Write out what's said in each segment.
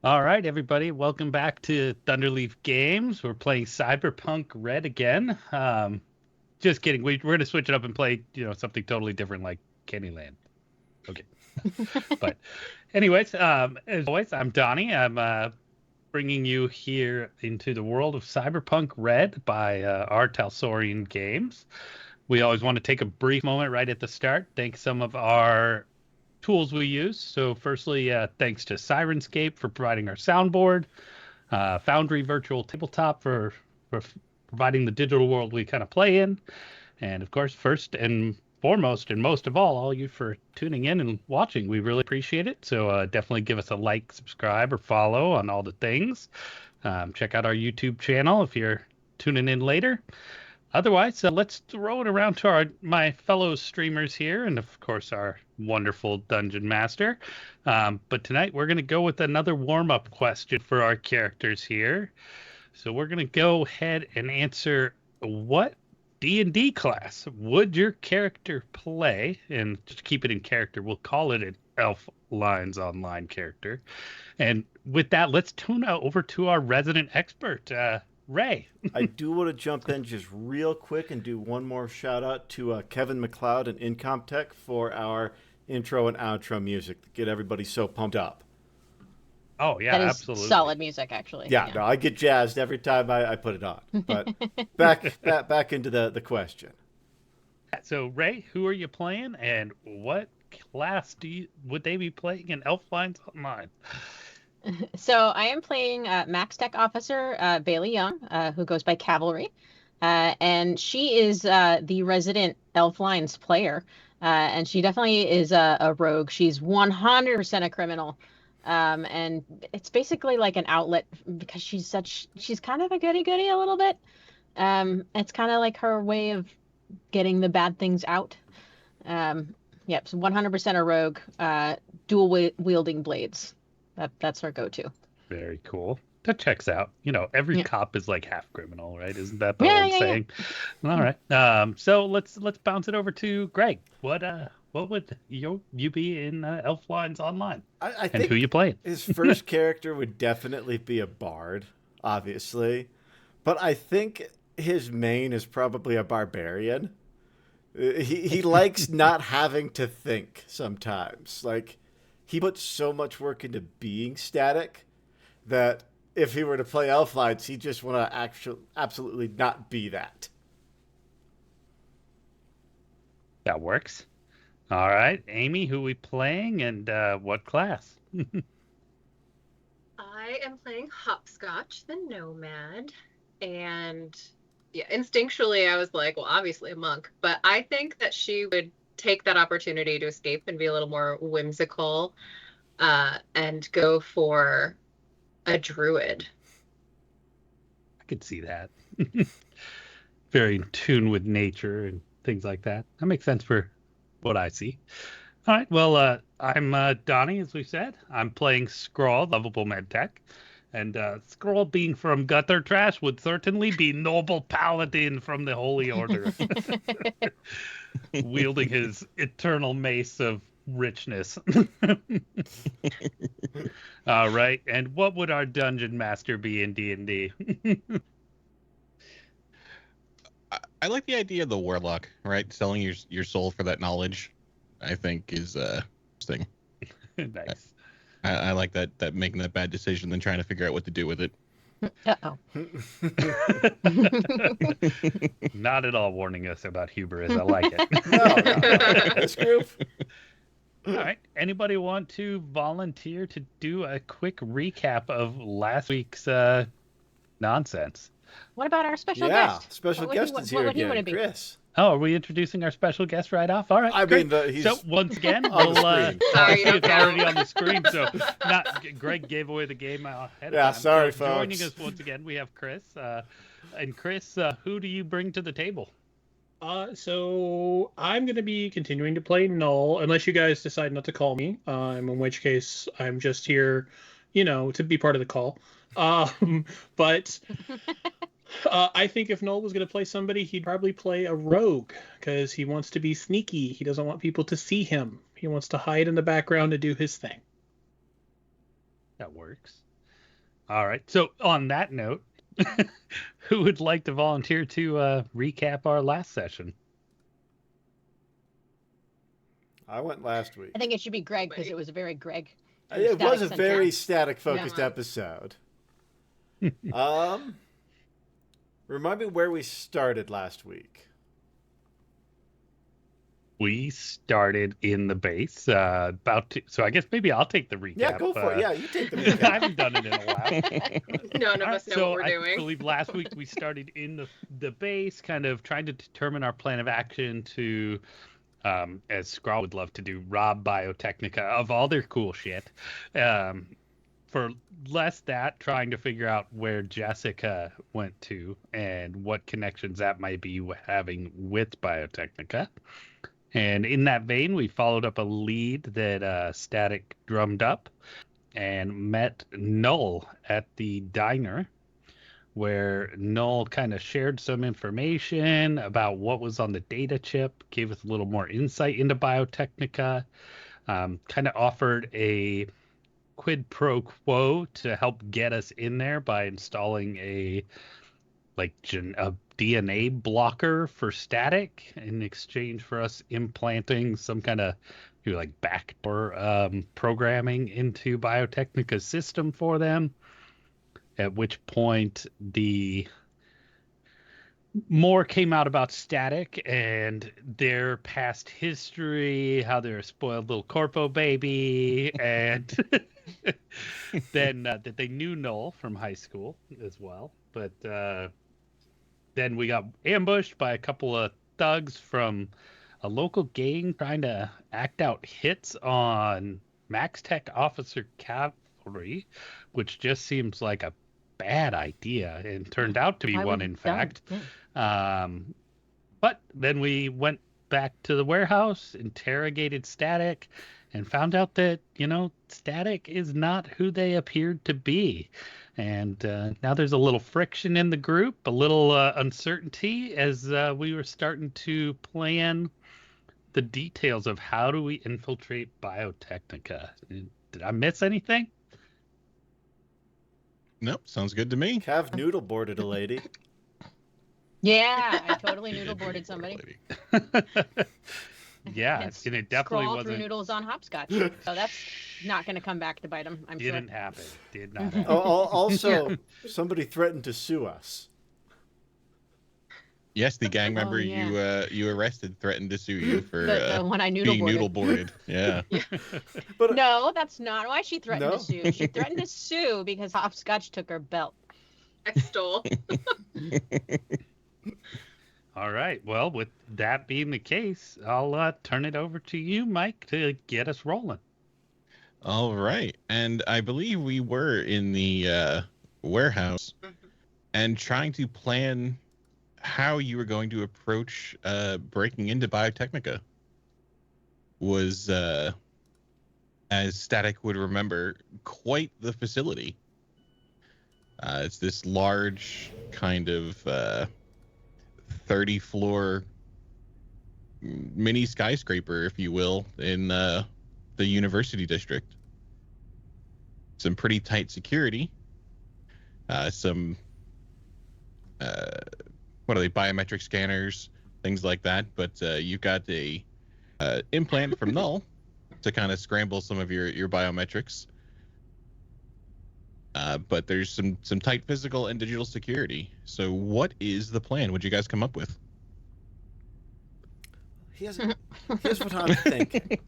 All right, everybody, welcome back to Thunderleaf Games. We're playing Cyberpunk Red again. Just kidding. We're going to switch it up and play, something totally different like Candyland. Okay. But anyways, as always, I'm Donnie. I'm bringing you here into the world of Cyberpunk Red by our Talsorian Games. We always want to take a brief moment right at the start. Thank some of our tools we use. So firstly, thanks to Sirenscape for providing our soundboard, Foundry Virtual Tabletop for providing the digital world we kind of play in, and of course, first and foremost and most of all you for tuning in and watching. We really appreciate it. So definitely give us a like, subscribe, or follow on all the things. Check out our YouTube channel if you're tuning in later. Otherwise, let's throw it around to my fellow streamers here, and of course our wonderful Dungeon Master. But tonight we're going to go with another warm-up question for our characters here. So we're going to go ahead and answer, what D&D class would your character play? And just keep it in character, we'll call it an Elf Lines Online character. And with that, let's tune over to our resident expert, Ray. I do want to jump in just real quick and do one more shout out to Kevin MacLeod and Incomtech for our intro and outro music to get everybody so pumped up. Oh yeah, that is absolutely solid music, actually. Yeah, no, I get jazzed every time I put it on. But back into the question. So Ray, who are you playing, and what class would they be playing in Elf Lines Online? So I am playing Max Tech Officer Bailey Young, who goes by Cavalry, and she is the resident Elf Lines player, and she definitely is a rogue. She's 100% a criminal, and it's basically like an outlet because she's kind of a goody-goody a little bit. It's kind of like her way of getting the bad things out. Yep, so 100% a rogue, dual wielding blades. That's our go-to. Very cool. That checks out. Every cop is like half criminal, right? Isn't that the old saying? Yeah. All right. So let's bounce it over to Greg. What would you be in Elf Lines Online? I think who you playing? His first character would definitely be a bard, obviously, but I think his main is probably a barbarian. He likes not having to think sometimes. Like, he puts so much work into being static that if he were to play Elf Lines, he'd just want to absolutely not be that. That works. All right. Amy, who we playing, and what class? I am playing Hopscotch, the Nomad. And yeah, instinctually I was like, well, obviously a monk. But I think that she would take that opportunity to escape and be a little more whimsical, and go for a druid. I could see that. Very in tune with nature and things like that. That makes sense for what I see. All right. Well, I'm Donnie, as we said. I'm playing Skrull, lovable medtech. And Skrull, being from gutter trash, would certainly be noble paladin from the Holy Order. Wielding his eternal mace of richness. All right. And what would our dungeon master be in D&D? I like the idea of the warlock, right? Selling your soul for that knowledge, I think, is interesting. Nice. I like that making that bad decision, then trying to figure out what to do with it. Uh-oh. Not at all warning us about hubris. I like it. No. This group. All right. Anybody want to volunteer to do a quick recap of last week's nonsense? What about our special Yeah, guest? special guest is here again, Chris. Oh, are we introducing our special guest right off? All right. I great. mean, he's so once again, on the screen. Sorry, it's already on the screen. So Greg gave away the game ahead of time. Sorry, so folks. Joining us once again, we have Chris. And Chris, who do you bring to the table? So I'm going to be continuing to play Null, unless you guys decide not to call me, in which case I'm just here, to be part of the call. But I think if Null was going to play somebody, he'd probably play a rogue, because he wants to be sneaky. He doesn't want people to see him. He wants to hide in the background and do his thing. That works. All right. So on that note, who would like to volunteer to recap our last session? I went last week. I think it should be Greg because it was a very Greg. It was a static-centric. very static-focused Yeah. episode. Remind me where we started last week. We started in the base, so I guess maybe I'll take the recap. Yeah, go for it. Yeah, you take the I recap. haven't done it in a while. None of All us right, know so what we're I doing. believe last week we started in the base, kind of trying to determine our plan of action to, as Scrawl would love to do, rob Biotechnica of all their cool shit. For less that, trying to figure out where Jessica went to and what connections that might be having with Biotechnica. And in that vein, we followed up a lead that Static drummed up and met Null at the diner, where Null kind of shared some information about what was on the data chip, gave us a little more insight into Biotechnica, kind of offered a quid pro quo to help get us in there by installing a DNA blocker for Static in exchange for us implanting some kind of backdoor programming into Biotechnica's system for them. At which point more came out about Static and their past history, how they're a spoiled little corpo baby, and then that they knew Null from high school as well. But then we got ambushed by a couple of thugs from a local gang trying to act out hits on Max Tech Officer Cavalry, which just seems like a bad idea and turned out to be one, in fact. But then we went back to the warehouse, interrogated Static, and found out that, Static is not who they appeared to be. And now there's a little friction in the group, a little uncertainty as we were starting to plan the details of how do we infiltrate Biotechnica. Did I miss anything? Nope, sounds good to me. Cav noodle boarded a lady. Yeah, I totally noodle boarded somebody. Yeah, and it definitely Scroll wasn't. through noodles on hopscotch. So that's not going to come back to bite him, I'm Didn't sure. happen. Did not happen. Also, somebody threatened to sue us. Yes, the gang member yeah. you arrested threatened to sue you for The one I noodle being boarded. noodle boarded. Yeah. But No, that's not why she threatened No? to sue. She threatened to sue because hopscotch took her belt. I stole. All right. Well, with that being the case, I'll turn it over to you, Mike, to get us rolling. All right. And I believe we were in the warehouse and trying to plan how you were going to approach breaking into Biotechnica. Was, as Static would remember, quite the facility. It's this large kind of 30-floor mini skyscraper, if you will, in the university district. Some pretty tight security. Some what are they? Biometric scanners, things like that. But you've got a implant from Null to kind of scramble some of your biometrics. But there's some tight physical and digital security. So what is the plan? What'd you guys come up with? here's what I'm thinking.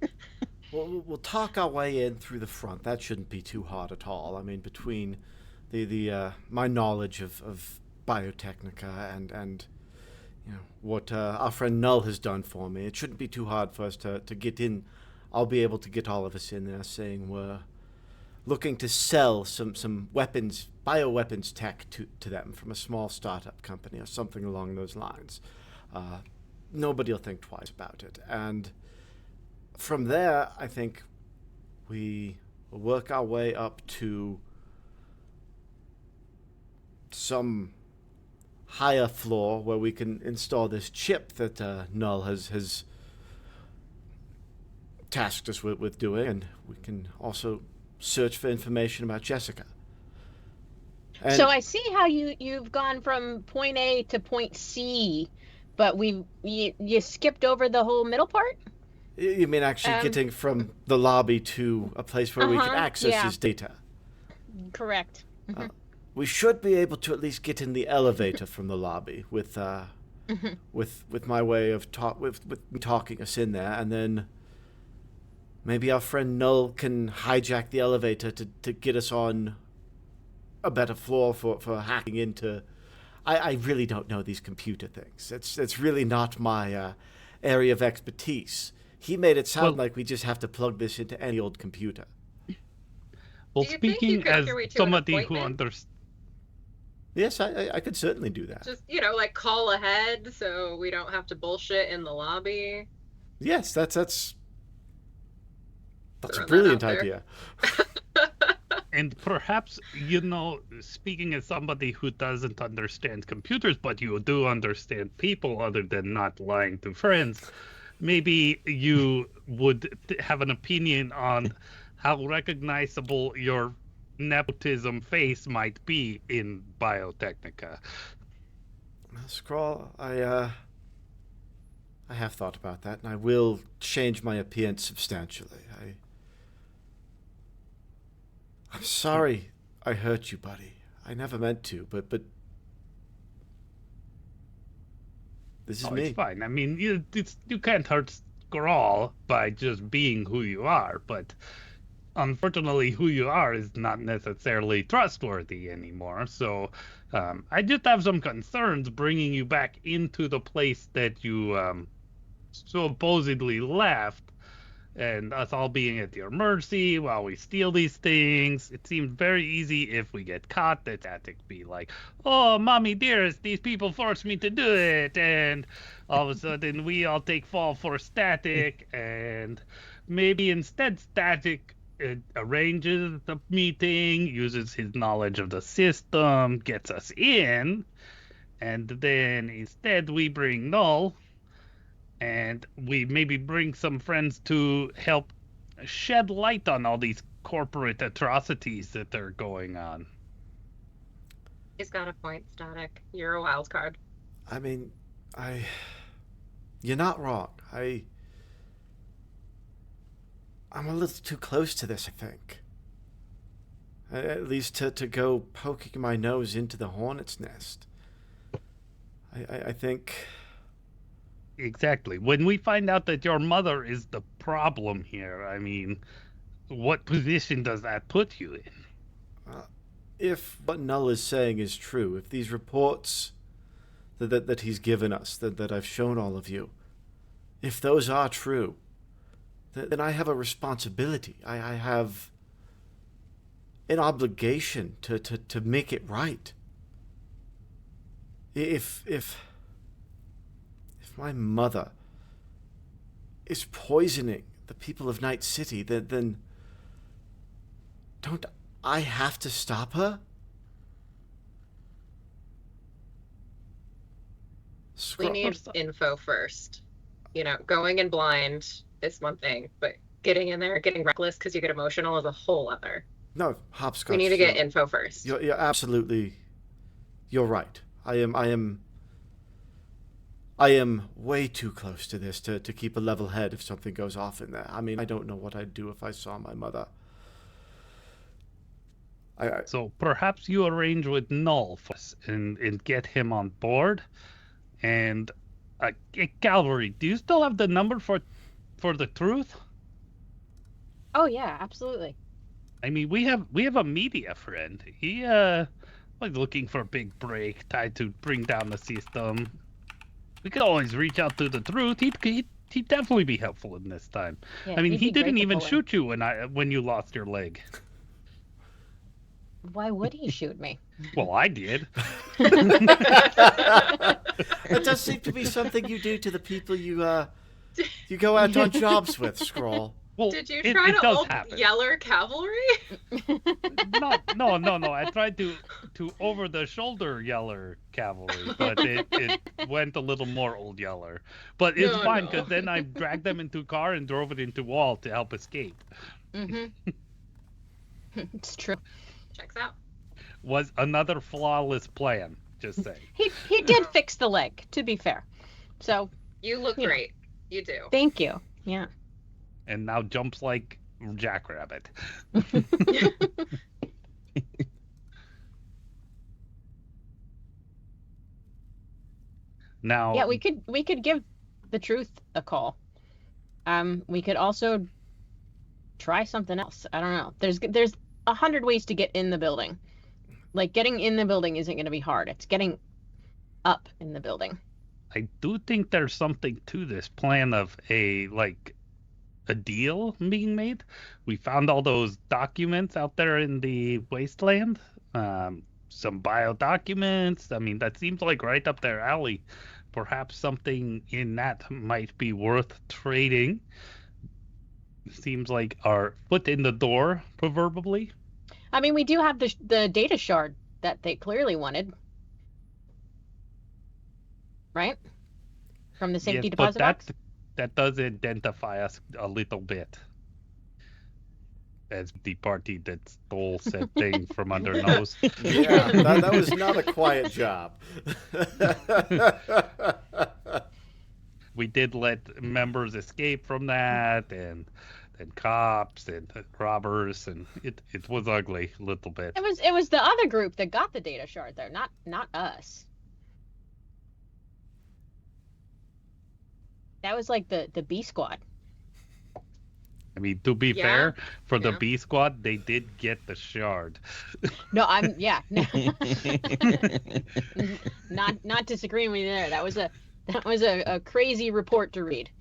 We'll talk our way in through the front. That shouldn't be too hard at all. I mean, between the my knowledge of Biotechnica and what our friend Null has done for me, it shouldn't be too hard for us to get in. I'll be able to get all of us in there, saying we're looking to sell some weapons, bioweapons tech to them from a small startup company or something along those lines. Nobody will think twice about it. And from there, I think we will work our way up to some higher floor where we can install this chip that Null has tasked us with doing, and we can also search for information about Jessica. And So I see how you've gone from point A to point C, but you skipped over the whole middle part? you mean actually getting from the lobby to a place where we can access yeah. his data? Correct. We should be able to at least get in the elevator from the lobby with my way of talking us in there, and then maybe our friend Null can hijack the elevator to get us on a better floor for hacking into. I really don't know these computer things. It's really not my area of expertise. He made it sound like we just have to plug this into any old computer. Well, Do you think you speaking could as carry to an somebody who appointment? understands. Yes, I could certainly do that. Just, like call ahead so we don't have to bullshit in the lobby. Yes, that's a Throwing that brilliant out there. idea. And perhaps, speaking as somebody who doesn't understand computers, but you do understand people other than not lying to friends, maybe you would have an opinion on how recognizable your nepotism face might be in Biotechnica. Scrawl, I have thought about that, and I will change my appearance substantially. I'm sorry I hurt you, buddy. I never meant to, but this is me. It's fine. I mean, you can't hurt Scrawl by just being who you are, but unfortunately, who you are is not necessarily trustworthy anymore. So I just have some concerns bringing you back into the place that you supposedly left, and us all being at your mercy while we steal these things. It seems very easy if we get caught that Static be like, oh, mommy dearest, these people forced me to do it, and all of a sudden we all take fall for Static, and maybe instead Static arranges the meeting, uses his knowledge of the system, gets us in, and then instead we bring Null, and we maybe bring some friends to help shed light on all these corporate atrocities that are going on. He's got a point, Static. You're a wild card. I mean, you're not wrong. I'm a little too close to this, I think. At least to go poking my nose into the hornet's nest. I think... Exactly. When we find out that your mother is the problem here, I mean, what position does that put you in? If what Null is saying is true, if these reports that he's given us, that I've shown all of you, if those are true, then I have a responsibility. I have an obligation to make it right. If my mother is poisoning the people of Night City, then don't I have to stop her? We need info first. Going in blind is one thing, but getting in there, getting reckless because you get emotional is a whole other. No, hopscotch. We need to get info first. You're absolutely... You're right. I am way too close to this to keep a level head if something goes off in there. I mean, I don't know what I'd do if I saw my mother. So perhaps you arrange with Null for us and get him on board. And Calvary, do you still have the number for the truth? Oh yeah, absolutely. I mean, we have a media friend. He was looking for a big break, tried to bring down the system. We could always reach out to the truth. He'd definitely be helpful in this time. Yeah, I mean, he'd he be great didn't to even pull in. shoot you when you lost your leg. Why would he shoot me? Well, I did. It does seem to be something you do to the people you go out on jobs with, Scroll. Well, Did you it try to does old happen. Yeller cavalry? No. I tried to over the shoulder Yeller cavalry, but it went a little more old Yeller. But it's fine because then I dragged them into a car and drove it into wall to help escape. Mm-hmm. It's true. Checks out. was another flawless plan. Just saying. He did fix the leg, to be fair. So You look great. You do. thank you. Yeah. And now jumps like Jackrabbit. Now, Yeah, we could give the truth a call. We could also try something else. I don't know. There's 100 ways to get in the building. Like, getting in the building isn't going to be hard. It's getting up in the building. I do think there's something to this plan of a deal being made. We found all those documents out there in the wasteland. Some bio documents. I mean, that seems like right up their alley. Perhaps something in that might be worth trading. Seems like our foot in the door, proverbially. I mean, we do have the data shard that they clearly wanted, right? From the safety deposit box. That does identify us a little bit as the party that stole said thing from under nose. Yeah, that was not a quiet job. We did let members escape from that, and cops and robbers, and it was ugly a little bit. It was the other group that got the data shard there, not us. That was like the B squad. I mean, to be fair, for the B squad, they did get the shard. No, not disagreeing with you there. That was a crazy report to read.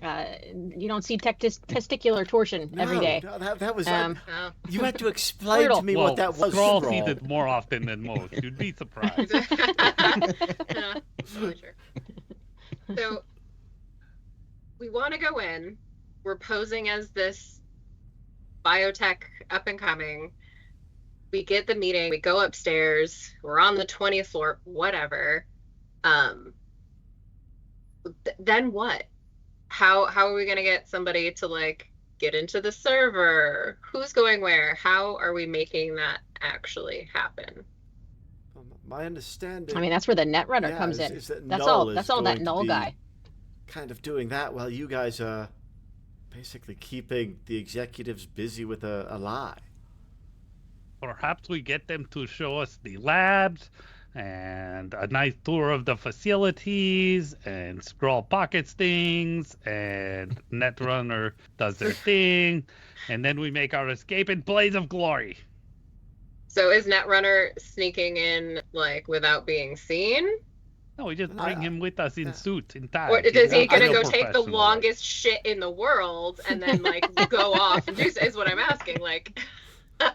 You don't see testicular torsion every day. No, that was. You had to explain to me what that was. Scrawl sees it more often than most. You'd be surprised. Really true. So we want to go in. We're posing as this biotech up and coming. We get the meeting. We go upstairs. We're on the 20th floor. Whatever. Then what? How are we gonna get somebody to get into the server? Who's going where? How are we making that actually happen? My understanding. I mean, that's where the netrunner comes in. That's all that null guy. Kind of doing that while you guys are basically keeping the executives busy with a lie. Perhaps we get them to show us the labs and a nice tour of the facilities, and Scroll pockets things, and Netrunner does their thing, and then we make our escape in blaze of glory. So is Netrunner sneaking in without being seen? No, we just bring him with us in suit, in tie. Or is he gonna go take the longest shit in the world and then go off and do? Is what I'm asking.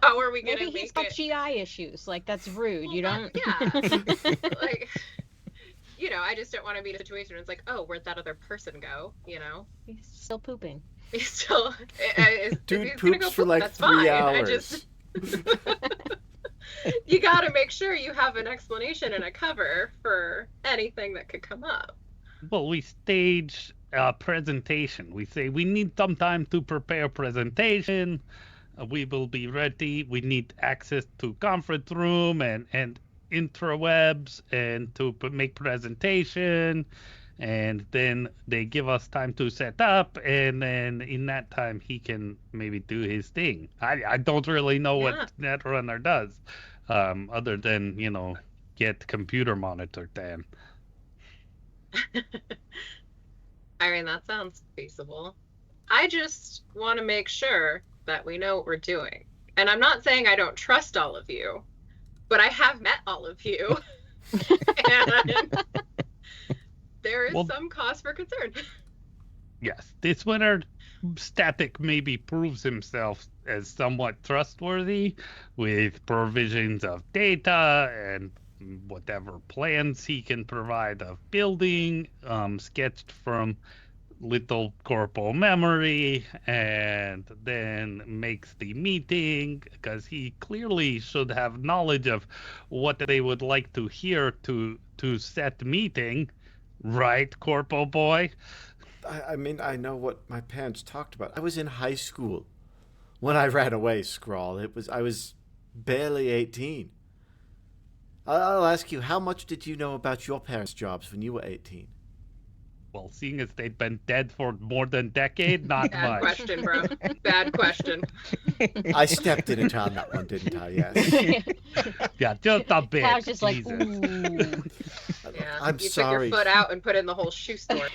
How are we gonna Maybe he's got GI issues. That's rude. You don't. Yeah. I just don't want to be in a situation where it's oh, where'd that other person go? He's still pooping. He's still. Dude poops for 3 hours. You gotta make sure you have an explanation and a cover for anything that could come up. Well, we stage a presentation. We say we need some time to prepare a presentation. We will be ready. We need access to conference room and intrawebs and to make presentation. And then they give us time to set up, and then in that time he can maybe do his thing. I don't really know what Netrunner does, other than get computer monitored. Dan. I mean, that sounds feasible. I just want to make sure that we know what we're doing. And I'm not saying I don't trust all of you, but I have met all of you. And there is some cause for concern. Yes, this winter Static maybe proves himself as somewhat trustworthy with provisions of data and whatever plans he can provide of building, sketched from little corporal memory, and then makes the meeting, because he clearly should have knowledge of what they would like to hear to set meeting, right, corporal boy? I mean, I know what my parents talked about. I was in high school when I ran away, Scrawl. I was barely 18. I'll ask you, how much did you know about your parents' jobs when you were 18? Well, seeing as they've been dead for more than a decade, not Bad much. question, bro. Bad question. I stepped in on that one, didn't I? Yes. Yeah, just a bit. I was just like, Jesus. ooh. Yeah. I'm you sorry. took your foot out and put in the whole shoe store.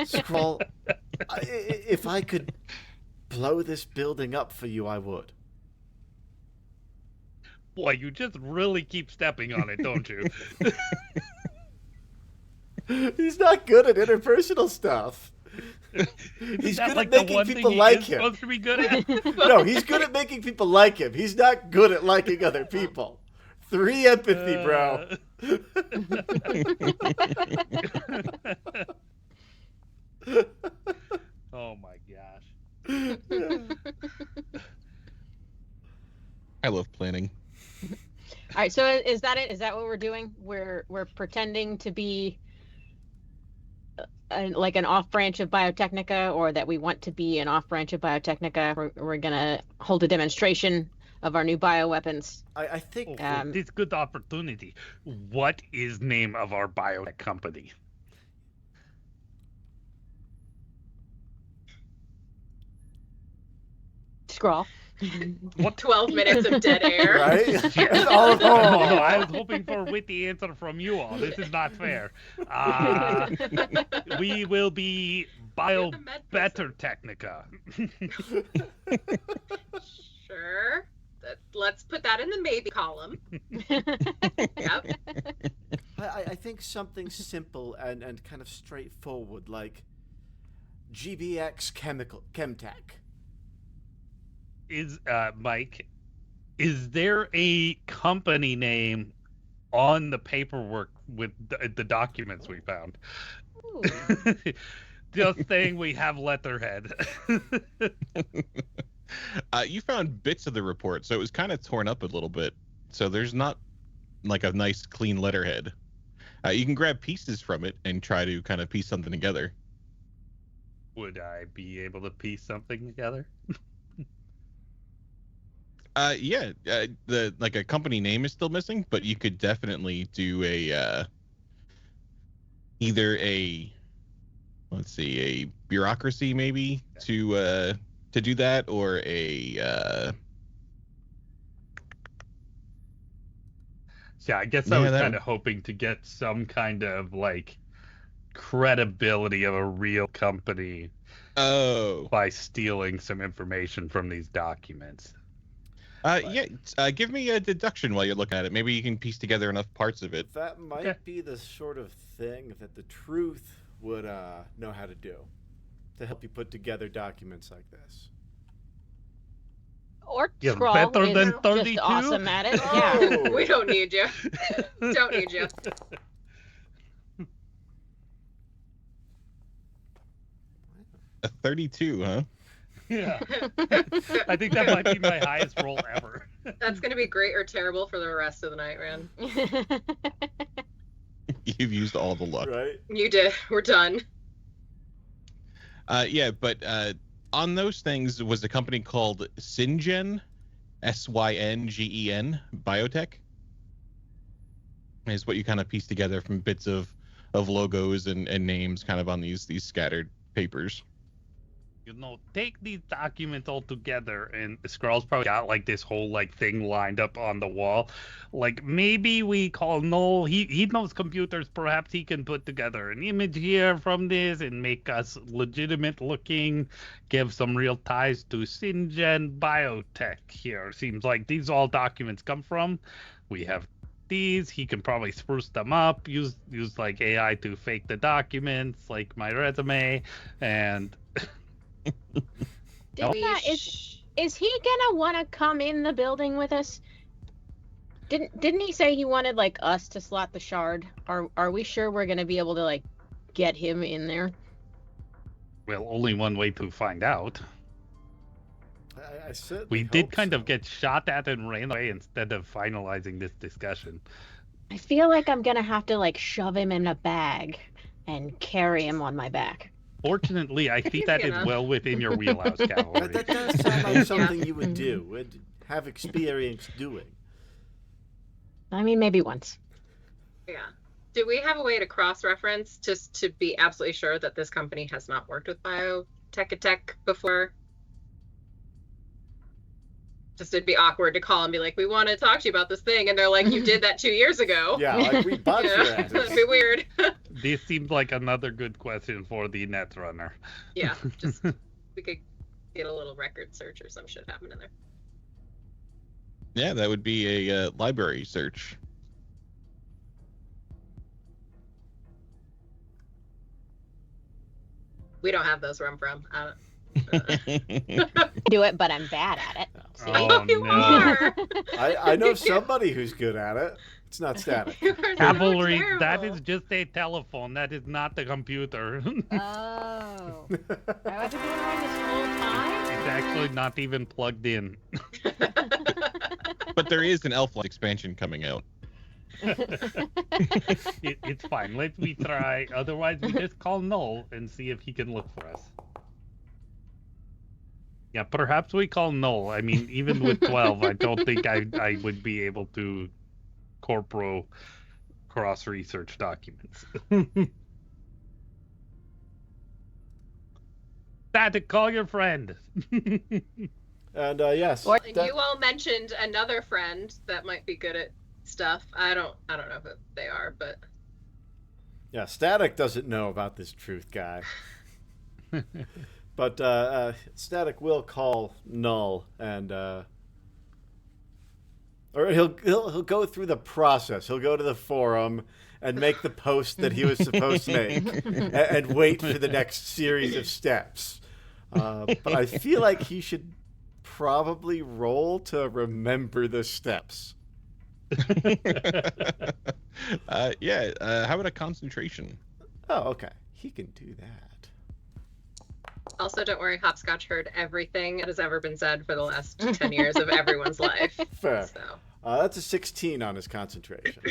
Scroll, if I could blow this building up for you, I would. Boy, you just really keep stepping on it, don't you? He's not good at interpersonal stuff. He's That good like at the making one people thing like he is him. supposed to be good at? No, he's good at making people like him. He's not good at liking other people. 3 empathy, bro. Oh my gosh. I love planning. All right, so is that it? Is that what we're doing? We're pretending to be like an off branch of Biotechnica, or that we want to be an off branch of Biotechnica. We're gonna hold a demonstration of our new bioweapons. I think This good opportunity. What is name of our biotech company? Scrawl. What? 12 minutes of dead air. right. Yes. All of No, I was hoping for a witty answer from you all. This is not fair. We will be You're the med person. Biotechnica. Sure. Let's put that in the maybe column. Yep. I think something simple and kind of straightforward, like GBX Chemtech. Is Mike, is there a company name on the paperwork with the documents we found? Ooh. Just saying we have letterhead. You found bits of the report, so it was kind of torn up a little bit. So there's not like a nice clean letterhead. You can grab pieces from it and try to kind of piece something together. Would I be able to piece something together? Yeah, the like a company name is still missing, but you could definitely do a either a a bureaucracy maybe to do that, or a Yeah, I guess I was that- kind of hoping to get some kind of like credibility of a real company oh by stealing some information from these documents. give me a deduction while you're looking at it. Maybe you can piece together enough parts of it. That might Okay. be the sort of thing that the truth would know how to do to help you put together documents like this. Or You're Scrawl better is than just 32? awesome at it. Oh. Yeah. We don't need you. Don't need you. A 32, huh? Yeah, I think that might be my highest roll ever. That's going to be great or terrible for the rest of the night, man. You've used all the luck. Right? You did. We're done. Yeah, but on those things was a company called Syngen, Syngen, Biotech. Is what you kind of piece together from bits of logos and names kind of on these scattered papers. You know, take these documents all together, and Skrull's probably got like this whole like thing lined up on the wall. Like maybe we call Noel. He knows computers. Perhaps he can put together an image here from this and make us legitimate looking. Give some real ties to Syngen Biotech here. Seems like these all documents come from. We have these. He can probably spruce them up. Use like AI to fake the documents, like my resume, and. Is he gonna want to come in the building with us? Didn't he say he wanted like us to slot the shard? Are we sure we're gonna be able to like get him in there? Well, only one way to find out. I certainly We did hope kind so. of get shot at and ran away instead of finalizing this discussion. I feel like I'm gonna have to like shove him in a bag and carry him on my back. Fortunately, I think that is enough. well within your wheelhouse, Cavalry. That does sound like something you would do, would have experience doing. I mean, maybe once. Yeah. Do we have a way to cross-reference just to be absolutely sure that this company has not worked with Biotechnica before? Just it'd be awkward to call and be like, we want to talk to you about this thing. And they're like, you did that 2 years ago. Yeah, like we bought your That'd asses. be weird. This seems like another good question for the Netrunner. Yeah, just we could get a little record search or some shit happening there. Yeah, that would be a library search. We don't have those where I'm from. Do it, but I'm bad at it. See? Oh, you no. are. I know somebody who's good at it. It's not Static. You are so Cavalry, that terrible. is just a telephone. That is not the computer. Oh. I wasn't doing wrong this whole time? It's actually not even plugged in. But there is an Elfline expansion coming out. It's fine. Let me try. Otherwise, we just call Null and see if he can look for us. Yeah, perhaps we call Null. I mean, even with 12, I don't think I would be able to corporo cross-research documents. Static, call your friend. And yes, Or- And that- you all mentioned another friend that might be good at stuff. I don't know who they are, but yeah, Static doesn't know about this truth guy. But Static will call Null and or he'll go through the process. He'll go to the forum and make the post that he was supposed to make, and wait for the next series of steps. But I feel like he should probably roll to remember the steps. Yeah, how about a concentration? Oh, okay. He can do that. also don't worry, Hopscotch heard everything that has ever been said for the last 10 years of everyone's life. Fair. So That's a 16 on his concentration.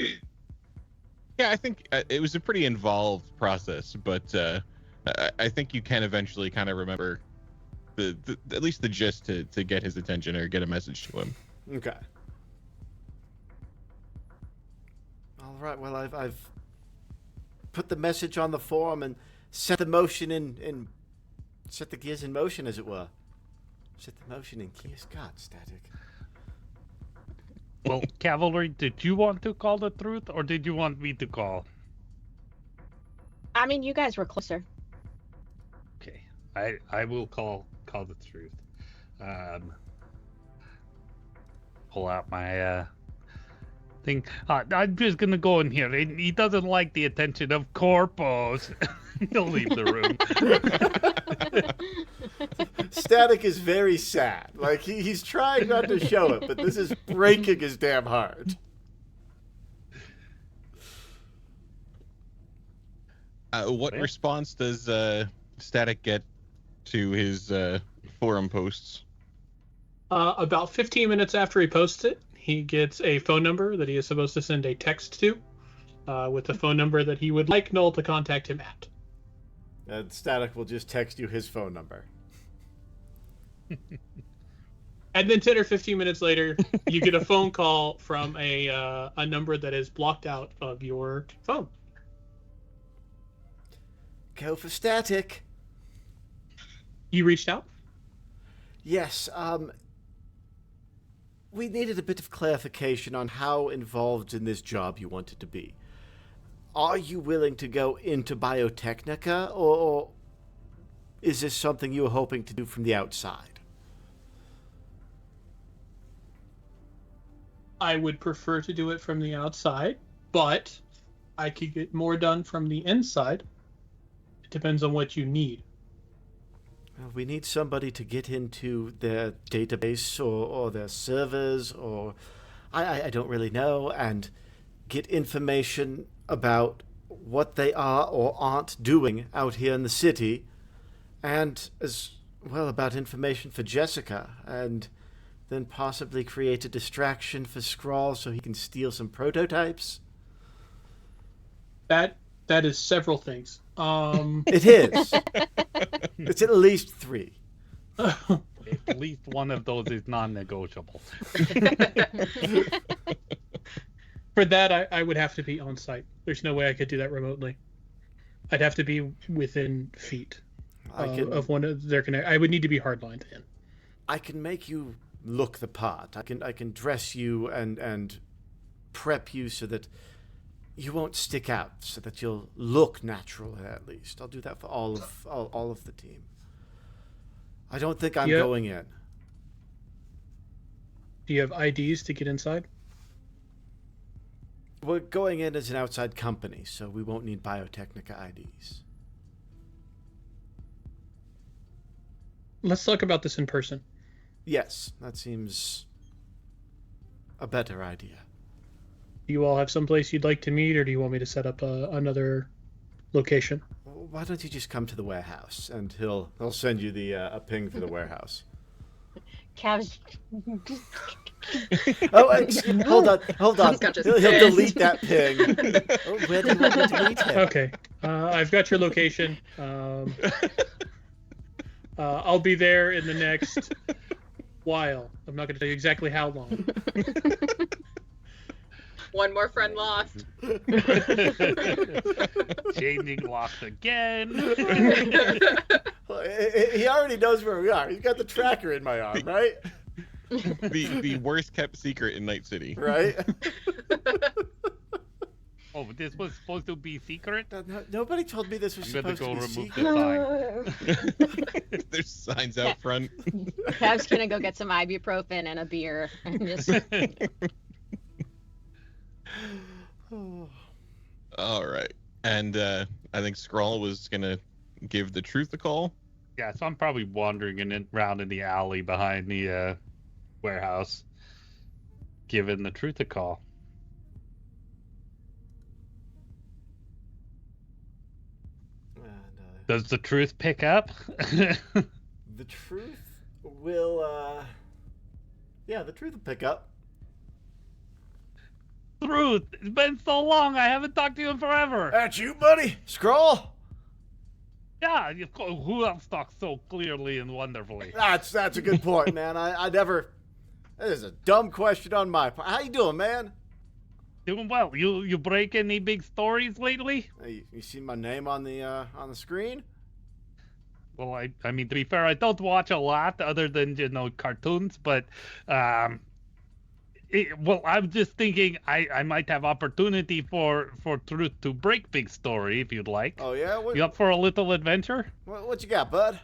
Yeah, I think it was a pretty involved process, but I think you can eventually kind of remember the at least the gist to get his attention or get a message to him. Okay. All right. Well, I've put the message on the forum and set the motion in set the gears in motion, as it were. Set the motion in gears. God, Static. Well, Cavalry, did you want to call the truth, or did you want me to call? I mean, you guys were closer. Okay, I will call the truth. Pull out my thing. I'm just gonna go in here. He doesn't like the attention of corpos. He'll leave the room. Static is very sad. Like he's trying not to show it, but this is breaking his damn heart. What Yeah. response does Static get to his forum posts? About 15 minutes after he posts it, he gets a phone number that he is supposed to send a text to, with the phone number that he would like Null to contact him at. And Static will just text you his phone number. And then 10 or 15 minutes later, you get a phone call from a number that is blocked out of your phone. Go for Static. You reached out? Yes, we needed a bit of clarification on how involved in this job you wanted to be. Are you willing to go into Biotechnica, or is this something you were hoping to do from the outside? I would prefer to do it from the outside, but I could get more done from the inside. It depends on what you need. Well, we need somebody to get into their database or their servers, or I don't really know, and get information about what they are or aren't doing out here in the city, and as well about information for Jessica, and then possibly create a distraction for Skrull so he can steal some prototypes. That is several things. It is. It's at least 3. At least one of those is non-negotiable. For that, I would have to be on site. There's no way I could do that remotely. I'd have to be within feet of one of their connect. I would need to be hardlined in. I can make you look the part. I can dress you and prep you so that you won't stick out, so that you'll look natural at least. I'll do that for all of the team. I don't think I'm going in. Do you have IDs to get inside? We're going in as an outside company, so we won't need Biotechnica IDs. Let's talk about this in person. Yes, that seems a better idea. Do you all have someplace you'd like to meet, or do you want me to set up another location? Why don't you just come to the warehouse, and he'll send you a ping for the warehouse. Cavs. Oh, hold on. He'll delete that ping. Oh, where do you want me to meet him? Okay, I've got your location. I'll be there in the next while. I'm not going to tell you exactly how long. One more friend lost. Changing locks again. He already knows where we are. He's got the tracker in my arm, right? The worst kept secret in Night City. Right? Oh, but this was supposed to be secret? Nobody told me this was supposed to be secret. The sign. There's signs out front. Cav's gonna go get some ibuprofen and a beer and just. All right. And I think Skrull was going to give the Truth a call. Yeah, so I'm probably wandering around in the alley behind the warehouse, giving the Truth a call. Does the Truth pick up? The Truth will, the Truth will pick up. Truth, it's been so long. I haven't talked to you in forever. That's you, buddy. Skrull. Yeah, of course. Who else talks so clearly and wonderfully? That's a good point, man. I never. That is a dumb question on my part. How you doing, man? Doing well. You break any big stories lately? Hey, you seen my name on the screen? Well, I mean, to be fair, I don't watch a lot other than cartoons, but I'm just thinking I might have opportunity for Truth to break big story if you'd like. Oh yeah, You up for a little adventure? What you got, bud?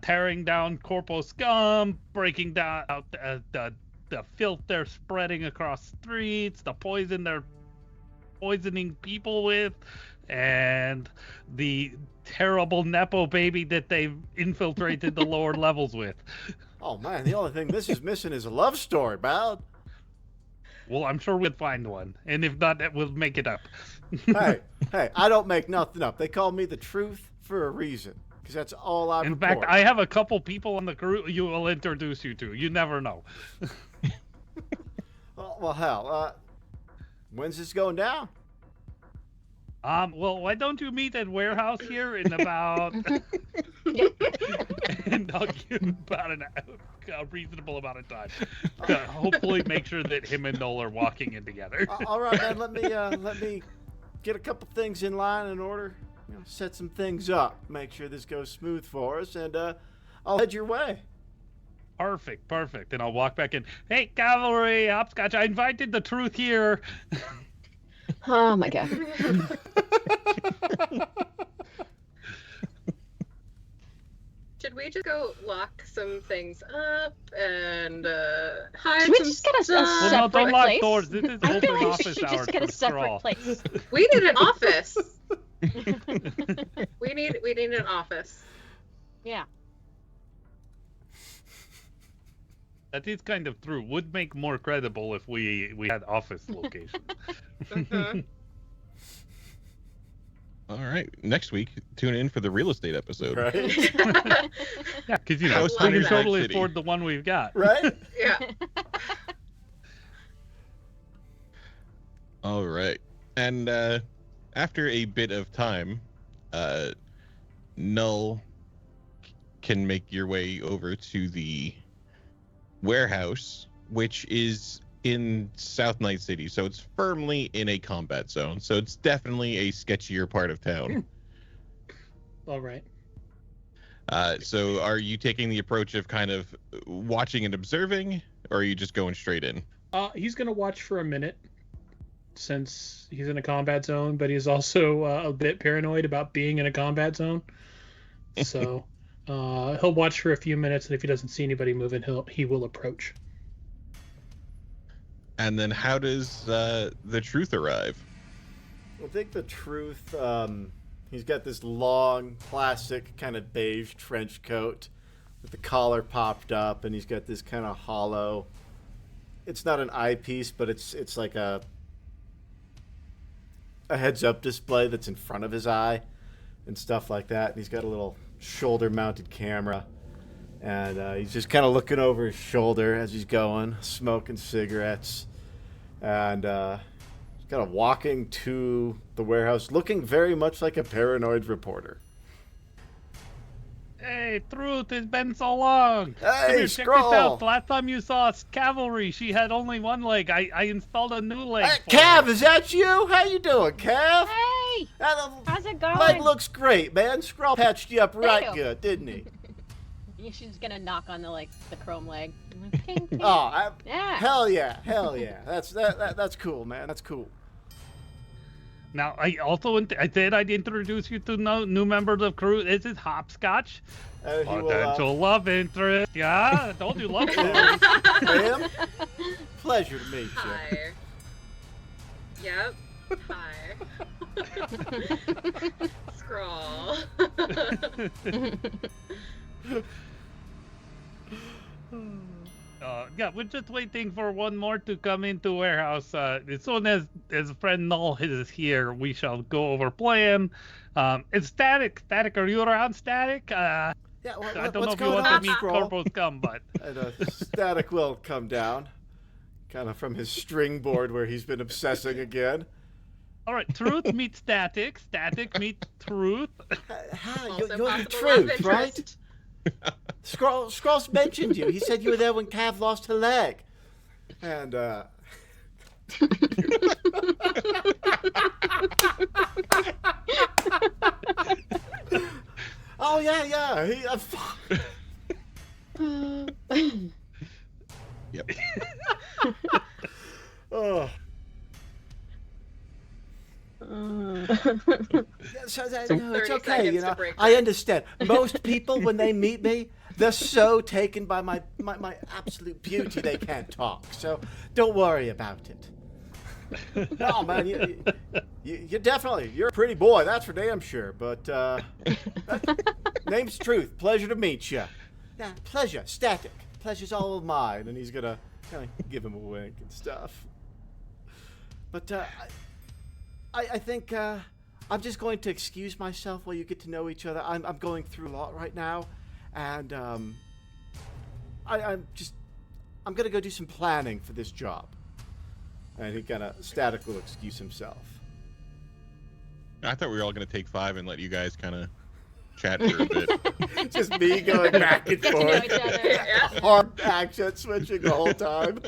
Tearing down corpo scum, breaking down the filth they're spreading across streets, the poison they're poisoning people with, and the terrible nepo baby that they've infiltrated the lower levels with. Oh man, the only thing this is missing is a love story, pal. Well, I'm sure we'll find one, and if not, we'll make it up. hey, I don't make nothing up. They call me the Truth for a reason, because that's all I report. In fact, I have a couple people on the crew you will introduce you to. You never know. well, hell, when's this going down? Well, why don't you meet at warehouse here in about, and I'll give about a reasonable amount of time to hopefully make sure that him and Noel are walking in together. All right, man. Let me get a couple things in line in order. Set some things up. Make sure this goes smooth for us, and I'll head your way. Perfect. And I'll walk back in. Hey, cavalry, hopscotch! I invited the Truth here. Oh my god. Should we just go lock some things up and hide Should we some just get a stuff? separate Don't lock place? doors. This is I open feel like we office should hours just get a for separate Skrull. place. We need an office. we need an office. Yeah. That is kind of true. Would make more credible if we had office locations. Mhm. All right. Next week, tune in for the real estate episode. Right? Yeah, because House we can Night totally City. afford the one we've got. Right? Yeah. All right. And after a bit of time, Null can make your way over to the warehouse, which is in South Night City, so it's firmly in a combat zone. So it's definitely a sketchier part of town. All right. So are you taking the approach of kind of watching and observing, or are you just going straight in? He's gonna watch for a minute, since he's in a combat zone, but he's also a bit paranoid about being in a combat zone. So he'll watch for a few minutes, and if he doesn't see anybody moving, he will approach. And then how does the truth arrive? I think the truth, he's got this long, classic kind of beige trench coat with the collar popped up, and he's got this kind of hollow, it's not an eyepiece, but it's like a heads-up display that's in front of his eye and stuff like that. And he's got a little shoulder-mounted camera, and he's just kind of looking over his shoulder as he's going, smoking cigarettes, and he's kind of walking to the warehouse, looking very much like a paranoid reporter. Hey, Truth, it's been so long. Hey, Come here, check Scroll. this out. The last time you saw Cavalry, she had only one leg. I installed a new leg. Hey, for Cav, her. is that you? How you doing, Cav? Hey, That how's it going? leg looks great, man. Scroll patched you up right you. good, didn't he? She's gonna knock on the chrome leg. Ting, ting. Oh, Yeah. hell yeah. That's cool, man. That's cool. Now, I also I'd introduce you to new members of crew. This is Hopscotch, He will, potential love interest. Yeah, I told you love stories. Ma'am, pleasure to meet you. Hi. Yep. Hi. Scroll. Yeah, we're just waiting for one more to come into warehouse. As soon as friend Null is here, we shall go over plan. It's Static. Static, are you around, Static? Yeah, I don't know what's if you going want on, to meet Scroll? Corporals come, but And Static will come down, kind of from his string board where he's been obsessing again. all right. Truth meets Static. Static meets Truth. Hi, Also you're the possible love truth, right? interest. Scroll's mentioned you. He said you were there when Cav lost her leg. And, oh, yeah. Yep. Oh. Uh, So no, it's 30 okay, seconds you to know. break I that. understand. Most people, when they meet me, they're so taken by my absolute beauty they can't talk. So don't worry about it. No, man, you're definitely, you're a pretty boy, that's for damn sure. But name's Truth. Pleasure to meet you. Yeah, pleasure, Static. Pleasure's all mine. And he's gonna kind of give him a wink and stuff. But I think I'm just going to excuse myself while you get to know each other. I'm going through a lot right now, and I'm gonna go do some planning for this job. And he kind of Static will excuse himself. I thought we were all going to take 5 and let you guys kind of chat for a bit. Just me going back and Get to know forth, each other. hard accent switching the whole time.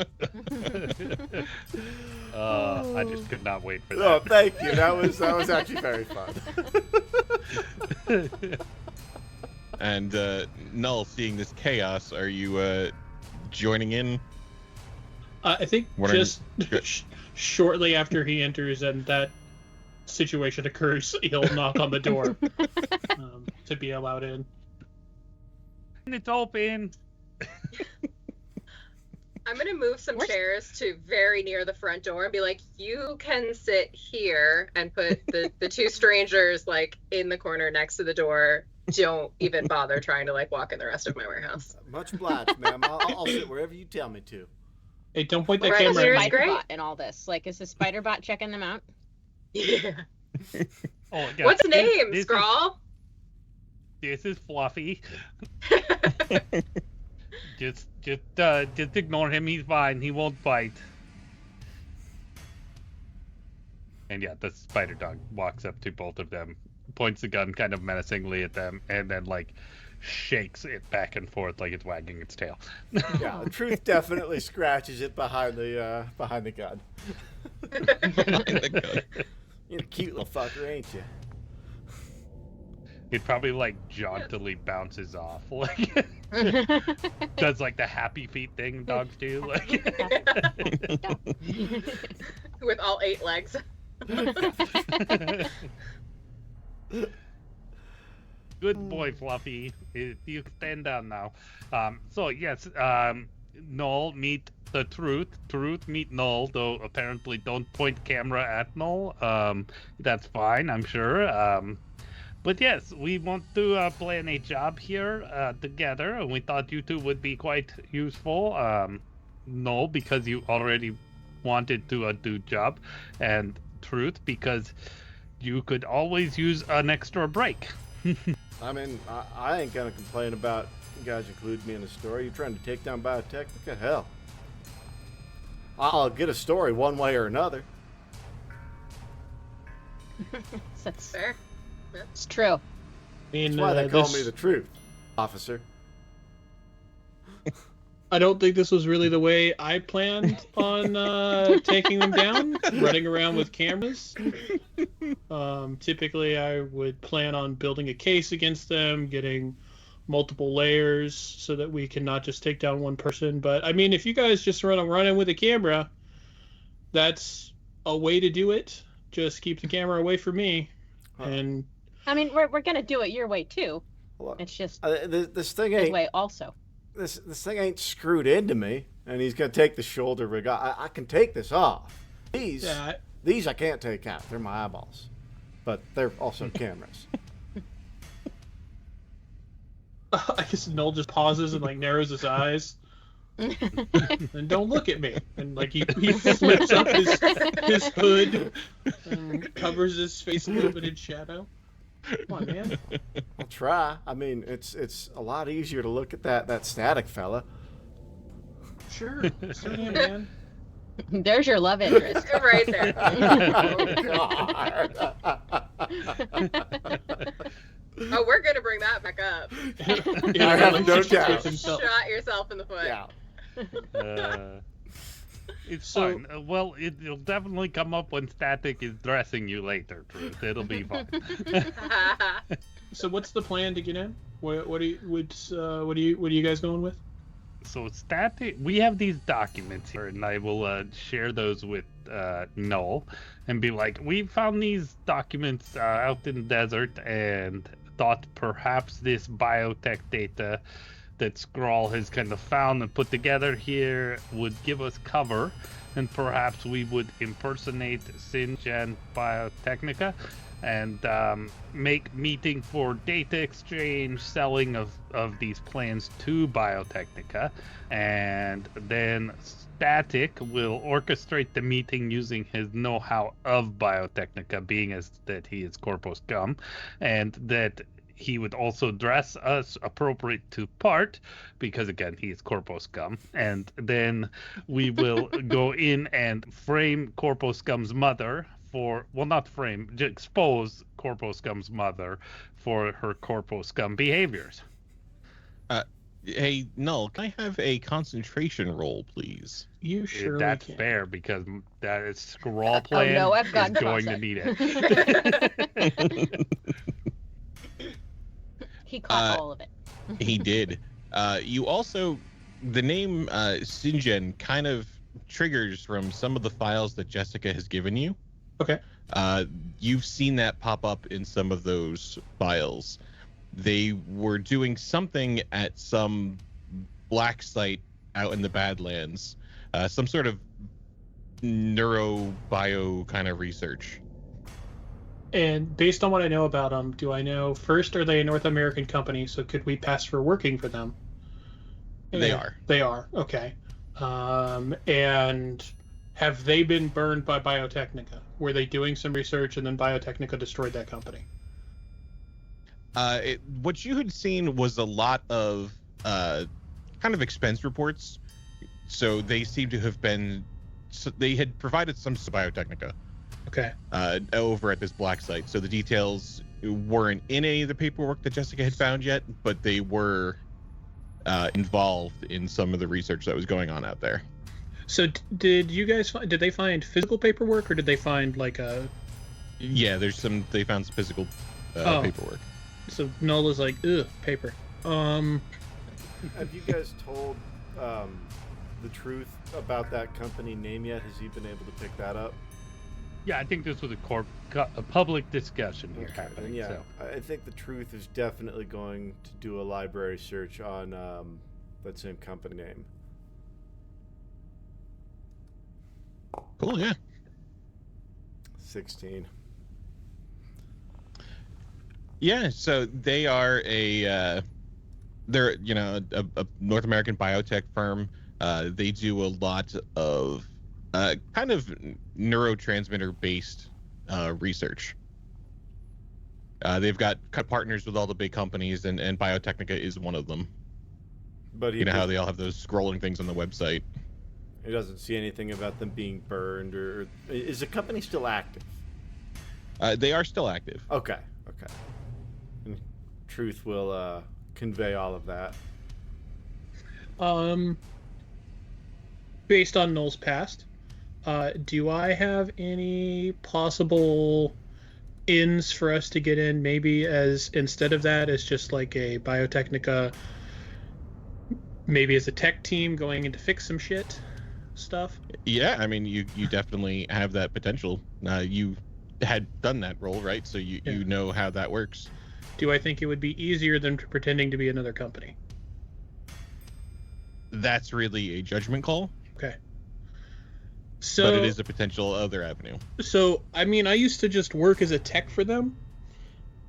I just could not wait for Oh, that. thank you. That was actually very fun. And Null, seeing this chaos, are you joining in? I think What are just shortly after he enters and that situation occurs, he'll knock on the door to be allowed in. It's open. I'm gonna move some chairs to very near the front door and be like, you can sit here, and put the two strangers in the corner next to the door. Don't even bother trying to walk in the rest of my warehouse. Much obliged, ma'am. I'll sit wherever you tell me to. Hey, don't point that Right, camera here's at me. great. Spiderbot in all this. Is the Spiderbot checking them out? Yeah. Oh, yeah. What's his name, This Scrawl? This is Fluffy. Just ignore him. He's fine. He won't bite. And yeah, the spider dog walks up to both of them, points the gun kind of menacingly at them, and then shakes it back and forth like it's wagging its tail. Yeah, the truth definitely scratches it behind the gun. Behind the gun. You're a cute little fucker, ain't you? It probably like jauntily bounces off, like does like the happy feet thing dogs do, like With all 8 legs. Good boy, Fluffy. You stand down now. So yes, Null meet the Truth. Truth meet Null, though apparently don't point camera at Null. That's fine, I'm sure. But yes, we want to plan a job here together, and we thought you two would be quite useful. Null, because you already wanted to do job, and Truth, because you could always use an extra break. I mean, I ain't gonna complain about you guys including me in the story. You're trying to take down Biotechnica? Hell, I'll get a story one way or another. That's Fair. it's true. I mean, That's why they call me the Truth, officer. I don't think this was really the way I planned on taking them down, running around with cameras. Typically, I would plan on building a case against them, getting multiple layers so that we can not just take down one person. But, I mean, if you guys just run in with a camera, that's a way to do it. Just keep the camera away from me. And I mean, we're gonna do it your way too. Look, It's just this thing his ain't way also. this thing ain't screwed into me, and he's gonna take the shoulder rig. I can take this off. These I can't take out. They're my eyeballs, but they're also cameras. I guess Noel just pauses and like narrows his eyes. And don't look at me. And like he flips up his hood and covers his face a little bit in shadow. Come on, man. I'll try. I mean, it's a lot easier to look at that static fella. Sure, man. There's your love interest. Right there. Oh, God. Oh, we're gonna bring that back up. I have no doubt. Shot yourself in the foot. Yeah. It's fine. Well, it'll definitely come up when Static is dressing you later, Truth. It'll be fun. So what's the plan to get in? What are you guys going with? So Static, we have these documents here, and I will share those with Null, and be like, we found these documents out in the desert, and thought perhaps this biotech data that Skrull has kind of found and put together here would give us cover, and perhaps we would impersonate Singen Biotechnica and make meeting for data exchange, selling of these plans to Biotechnica, and then Static will orchestrate the meeting using his know-how of Biotechnica, being as that he is Corpo Scum, and that he would also dress us appropriate to part, because again, he is Corpo Scum, and then we will go in and frame Corpo Scum's mother for, well, not frame, expose Corpo Scum's mother for her Corpo Scum behaviors. Hey, Null, can I have a concentration roll, please? You sure That's can. fair, because that is Skrull plan no, I've gotten is going to need it. He caught all of it. He did. You also, the name Singen kind of triggers from some of the files that Jessica has given you. Okay. You've seen that pop up in some of those files. They were doing something at some black site out in the Badlands, some sort of neurobio kind of research. And based on what I know about them, do I know, first, are they a North American company, so could we pass for working for them? They are. They are, okay. And have they been burned by Biotechnica? Were they doing some research and then Biotechnica destroyed that company? What you had seen was a lot of kind of expense reports. So they seem to have been, so they had provided some to Biotechnica. Okay. Over at this black site. So the details weren't in any of the paperwork that Jessica had found yet, but they were involved in some of the research that was going on out there. So did you guys did they find physical paperwork, or did they find like a? Yeah, they found some physical paperwork. So Nola's like, ugh, paper. Have you guys told the truth about that company name yet? Has he been able to pick that up? Yeah, I think this was a public discussion here happening. Yeah, So. I think the truth is definitely going to do a library search on that same company name. Cool, yeah. 16. Yeah, so they are they're a North American biotech firm. They do a lot of kind of neurotransmitter based research. They've got partners with all the big companies, and Biotechnica is one of them. But you know how they all have those scrolling things on the website. He doesn't see anything about them being burned, or is the company still active? They are still active. Okay. And truth will convey all of that. Based on Noel's past, do I have any possible ins for us to get in? Maybe as instead of that, as just like a Biotechnica, maybe as a tech team going in to fix some shit stuff. Yeah, I mean, you definitely have that potential. You had done that role, right? So you know how that works. Do I think it would be easier than pretending to be another company? That's really a judgment call. Okay. So, but it is a potential other avenue. So, I mean, I used to just work as a tech for them.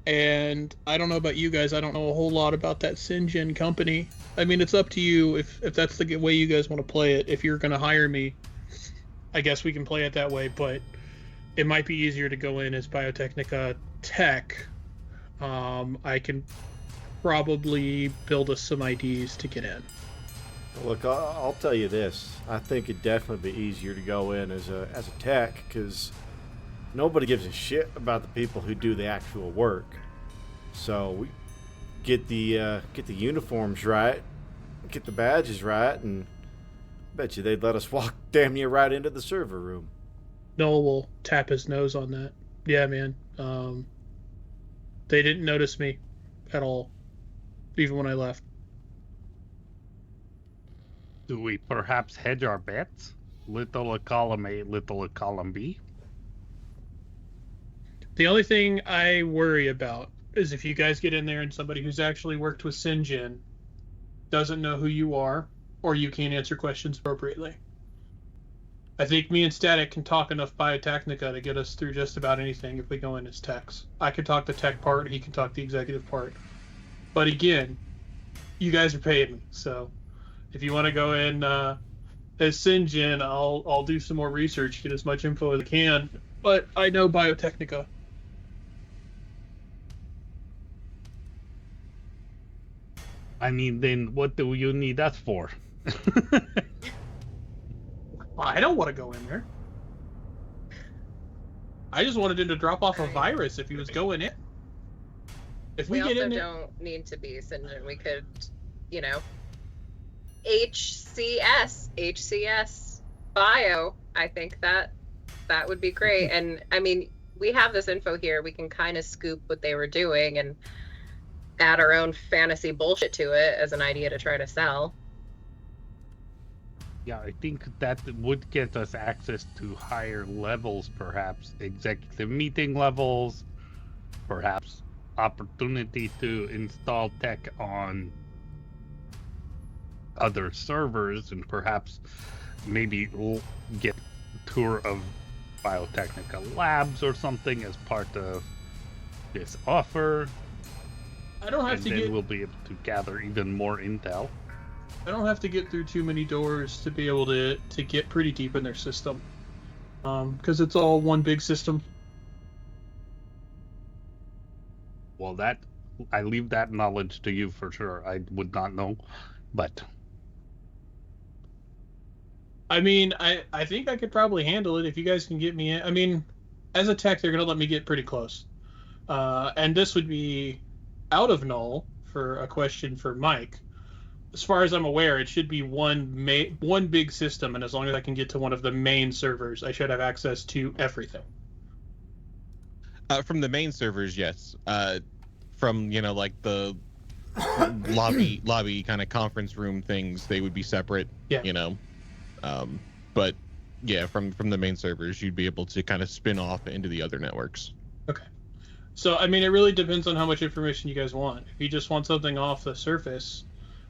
And I don't know about you guys. I don't know a whole lot about that Syngen company. I mean, it's up to you if that's the way you guys want to play it. If you're going to hire me, I guess we can play it that way. But it might be easier to go in as Biotechnica tech. I can probably build us some IDs to get in. Look, I'll tell you this. I think it'd definitely be easier to go in as a tech, because nobody gives a shit about the people who do the actual work. So we get the uniforms right, get the badges right, and I bet you they'd let us walk damn near right into the server room. Noel will tap his nose on that. Yeah, man. They didn't notice me at all, even when I left. Do we perhaps hedge our bets? Little at column A, little at column B? The only thing I worry about is if you guys get in there and somebody who's actually worked with Syngen doesn't know who you are, or you can't answer questions appropriately. I think me and Static can talk enough Biotechnica to get us through just about anything if we go in as techs. I can talk the tech part, he can talk the executive part. But again, you guys are paying me, so if you want to go in as Syngen, I'll do some more research, get as much info as I can. But I know Biotechnica. I mean, then what do you need us for? I don't want to go in there. I just wanted him to drop off a virus if he was going in. If we get in there, don't need to be Syngen. We could, HCS bio. I think that would be great. And I mean, we have this info here. We can kind of scoop what they were doing and add our own fantasy bullshit to it as an idea to try to sell. Yeah, I think that would get us access to higher levels, perhaps executive meeting levels, perhaps opportunity to install tech on other servers, and perhaps maybe we'll get a tour of Biotechnica labs or something as part of this offer. I don't have and to then get. we'll be able to gather even more intel. I don't have to get through too many doors to be able to get pretty deep in their system, because it's all one big system. Well, that I leave that knowledge to you for sure. I would not know, but I mean, I think I could probably handle it if you guys can get me in. I mean, as a tech, they're gonna let me get pretty close, And this would be out of null for a question for Mike. As far as I'm aware, it should be one big system, and as long as I can get to one of the main servers, I should have access to everything. From the main servers, yes. From like the lobby kind of conference room things, they would be separate. Yeah. But yeah, from the main servers, you'd be able to kind of spin off into the other networks. Okay. So I mean, it really depends on how much information you guys want. If you just want something off the surface,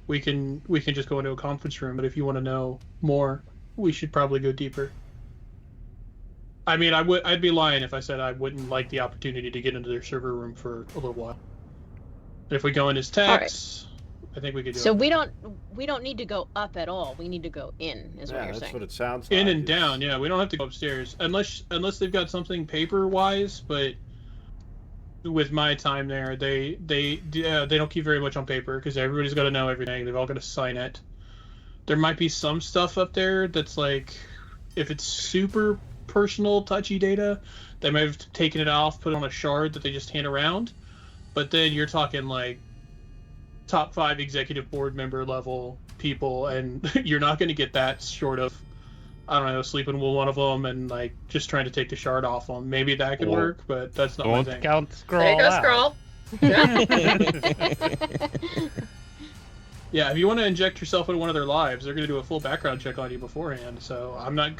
we can just go into a conference room. But if you want to know more, we should probably go deeper. I mean, I'd be lying if I said I wouldn't like the opportunity to get into their server room for a little while. If we go in as techs, I think we could do it. So we don't need to go up at all. We need to go in, is what you're that's saying. what it sounds like. In and down, yeah. We don't have to go upstairs unless they've got something paper-wise. But with my time there, they don't keep very much on paper because everybody's got to know everything. They've all got to sign it. There might be some stuff up there that's like, if it's super personal, touchy data, they might have taken it off, put it on a shard that they just hand around. But then you're talking like top 5 executive board member level people, and you're not going to get that short of, I don't know, sleeping with one of them and like just trying to take the shard off them. Maybe that could work, but that's not my thing. Count scroll. There you go, out. scroll. Yeah, if you want to inject yourself into one of their lives, they're going to do a full background check on you beforehand. So I'm not.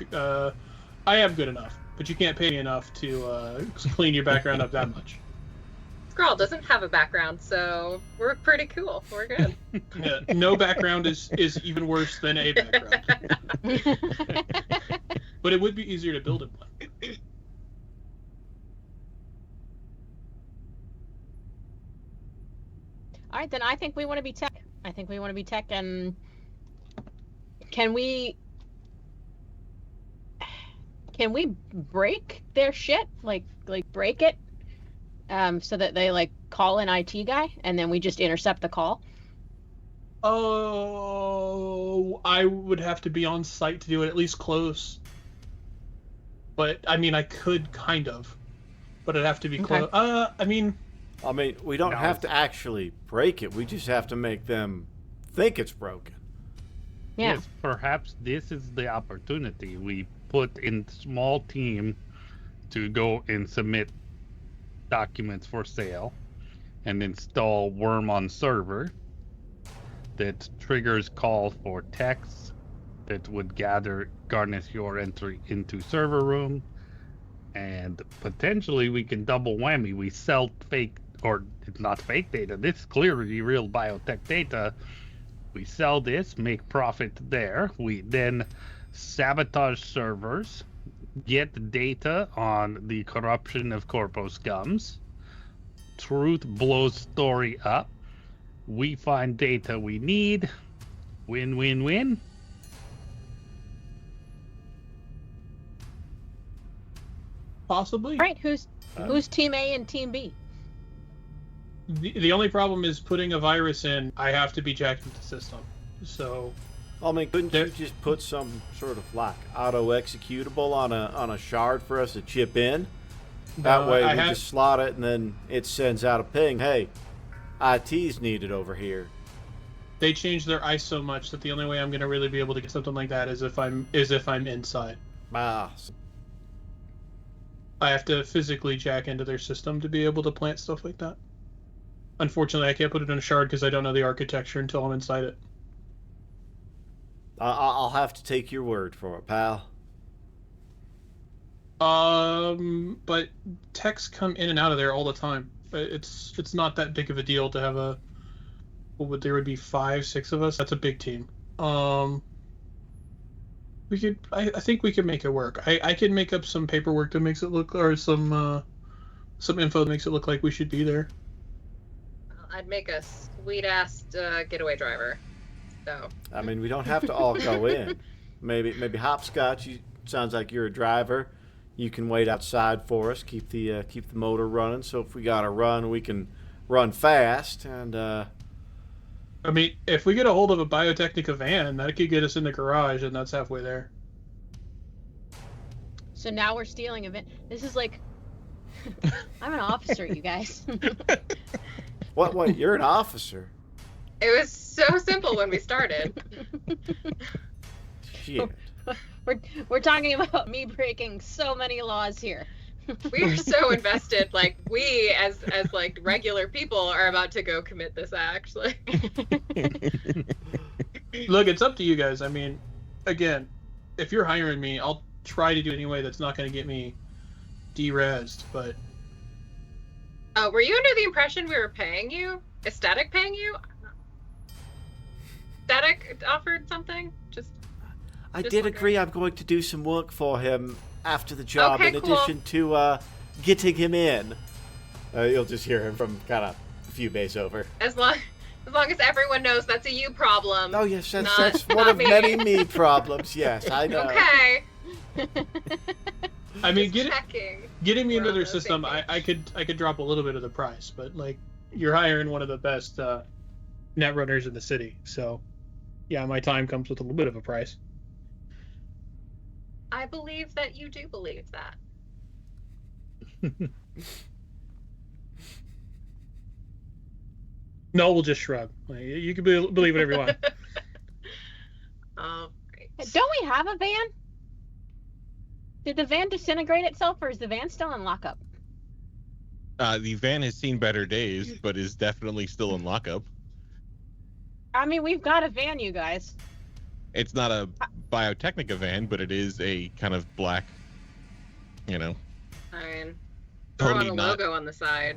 I am good enough, but you can't pay me enough to clean your background up that much. Scroll doesn't have a background, so we're pretty cool. We're good. Yeah, no background is even worse than a background. But it would be easier to build it one. All right, then I think we want to be tech. And can we break their shit? Like break it? So that they like call an IT guy and then we just intercept the call? Oh, I would have to be on site to do it, at least close. But I mean, I could kind of, but it'd have to be close. I mean, we don't have to actually break it. We just have to make them think it's broken. Yeah. Yes, perhaps this is the opportunity. We put in small team to go and submit documents for sale and install worm on server that triggers call for techs that would garnish your entry into server room, and potentially we can double whammy. We sell fake, or it's not fake data, this is clearly real biotech data. We sell this, make profit there. We then sabotage servers, get data on the corruption of corpo scums. Truth blows story up. We find data we need. Win, win, win. possibly. All right, who's team A and team B? The only problem is putting a virus in. I have to be jacked into the system. So I mean, couldn't you just put some sort of like auto executable on a shard for us to chip in? That way we just slot it and then it sends out a ping. Hey, IT's needed over here. They changed their ICE so much that the only way I'm going to really be able to get something like that is if I'm inside. Ah. I have to physically jack into their system to be able to plant stuff like that. Unfortunately, I can't put it in a shard because I don't know the architecture until I'm inside it. I'll have to take your word for it, pal. But techs come in and out of there all the time. It's not that big of a deal to have a. There would be 5-6 of us. That's a big team. We could. I think we could make it work. I can make up some paperwork that makes it look, or some info that makes it look like we should be there. I'd make a sweet ass getaway driver. So. I mean, we don't have to all go in. Maybe Hopscotch. Sounds like you're a driver. You can wait outside for us. Keep the motor running. So if we gotta run, we can run fast. And I mean, if we get a hold of a Biotechnica van, that could get us in the garage, and that's halfway there. So now we're stealing a van. This is like I'm an officer, you guys. What? You're an officer. It was so simple when we started. Shit. We're talking about me breaking so many laws here. We are so invested. Like, we as like regular people are about to go commit this act. Like, Look, it's up to you guys. I mean, again, if you're hiring me, I'll try to do it anyway that's not going to get me de-rezzed, but... were you under the impression we were paying you? Is Static paying you? Static offered something? I Just did wondering. agree I'm going to do some work for him after the job, Okay, in cool. addition to getting him in. You'll just hear him from kind of a few bays over. As long as everyone knows that's a you problem. Oh, yes, that's Not one of me. many me problems. Yes, I know. Okay. I mean, Just checking. getting me We're into on their the system, same I could drop a little bit of the price, but like you're hiring one of the best net runners in the city, so yeah, my time comes with a little bit of a price. I believe that you do believe that. No, we'll just shrug. Like, you can believe whatever you want. Oh, great. Don't we have a van? Did the van disintegrate itself, or is the van still in lockup? The van has seen better days, but is definitely still in lockup. I mean, we've got a van, you guys. It's not a Biotechnica van, but it is a kind of black, I mean, throw totally on a not. logo on the side.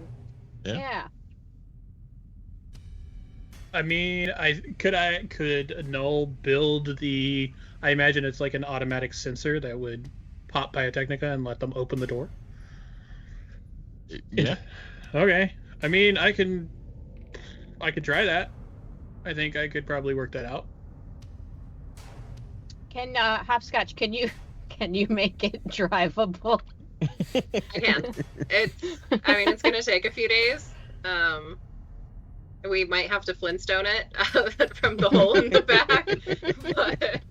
Yeah. I mean, could Null build the? I imagine it's like an automatic sensor that would pop Biotechnica and let them open the door. Yeah. Okay. I mean, I could try that. I think I could probably work that out. Can Hopscotch? Can you make it drivable? I can. It's gonna take a few days. We might have to Flintstone it from the hole in the back. But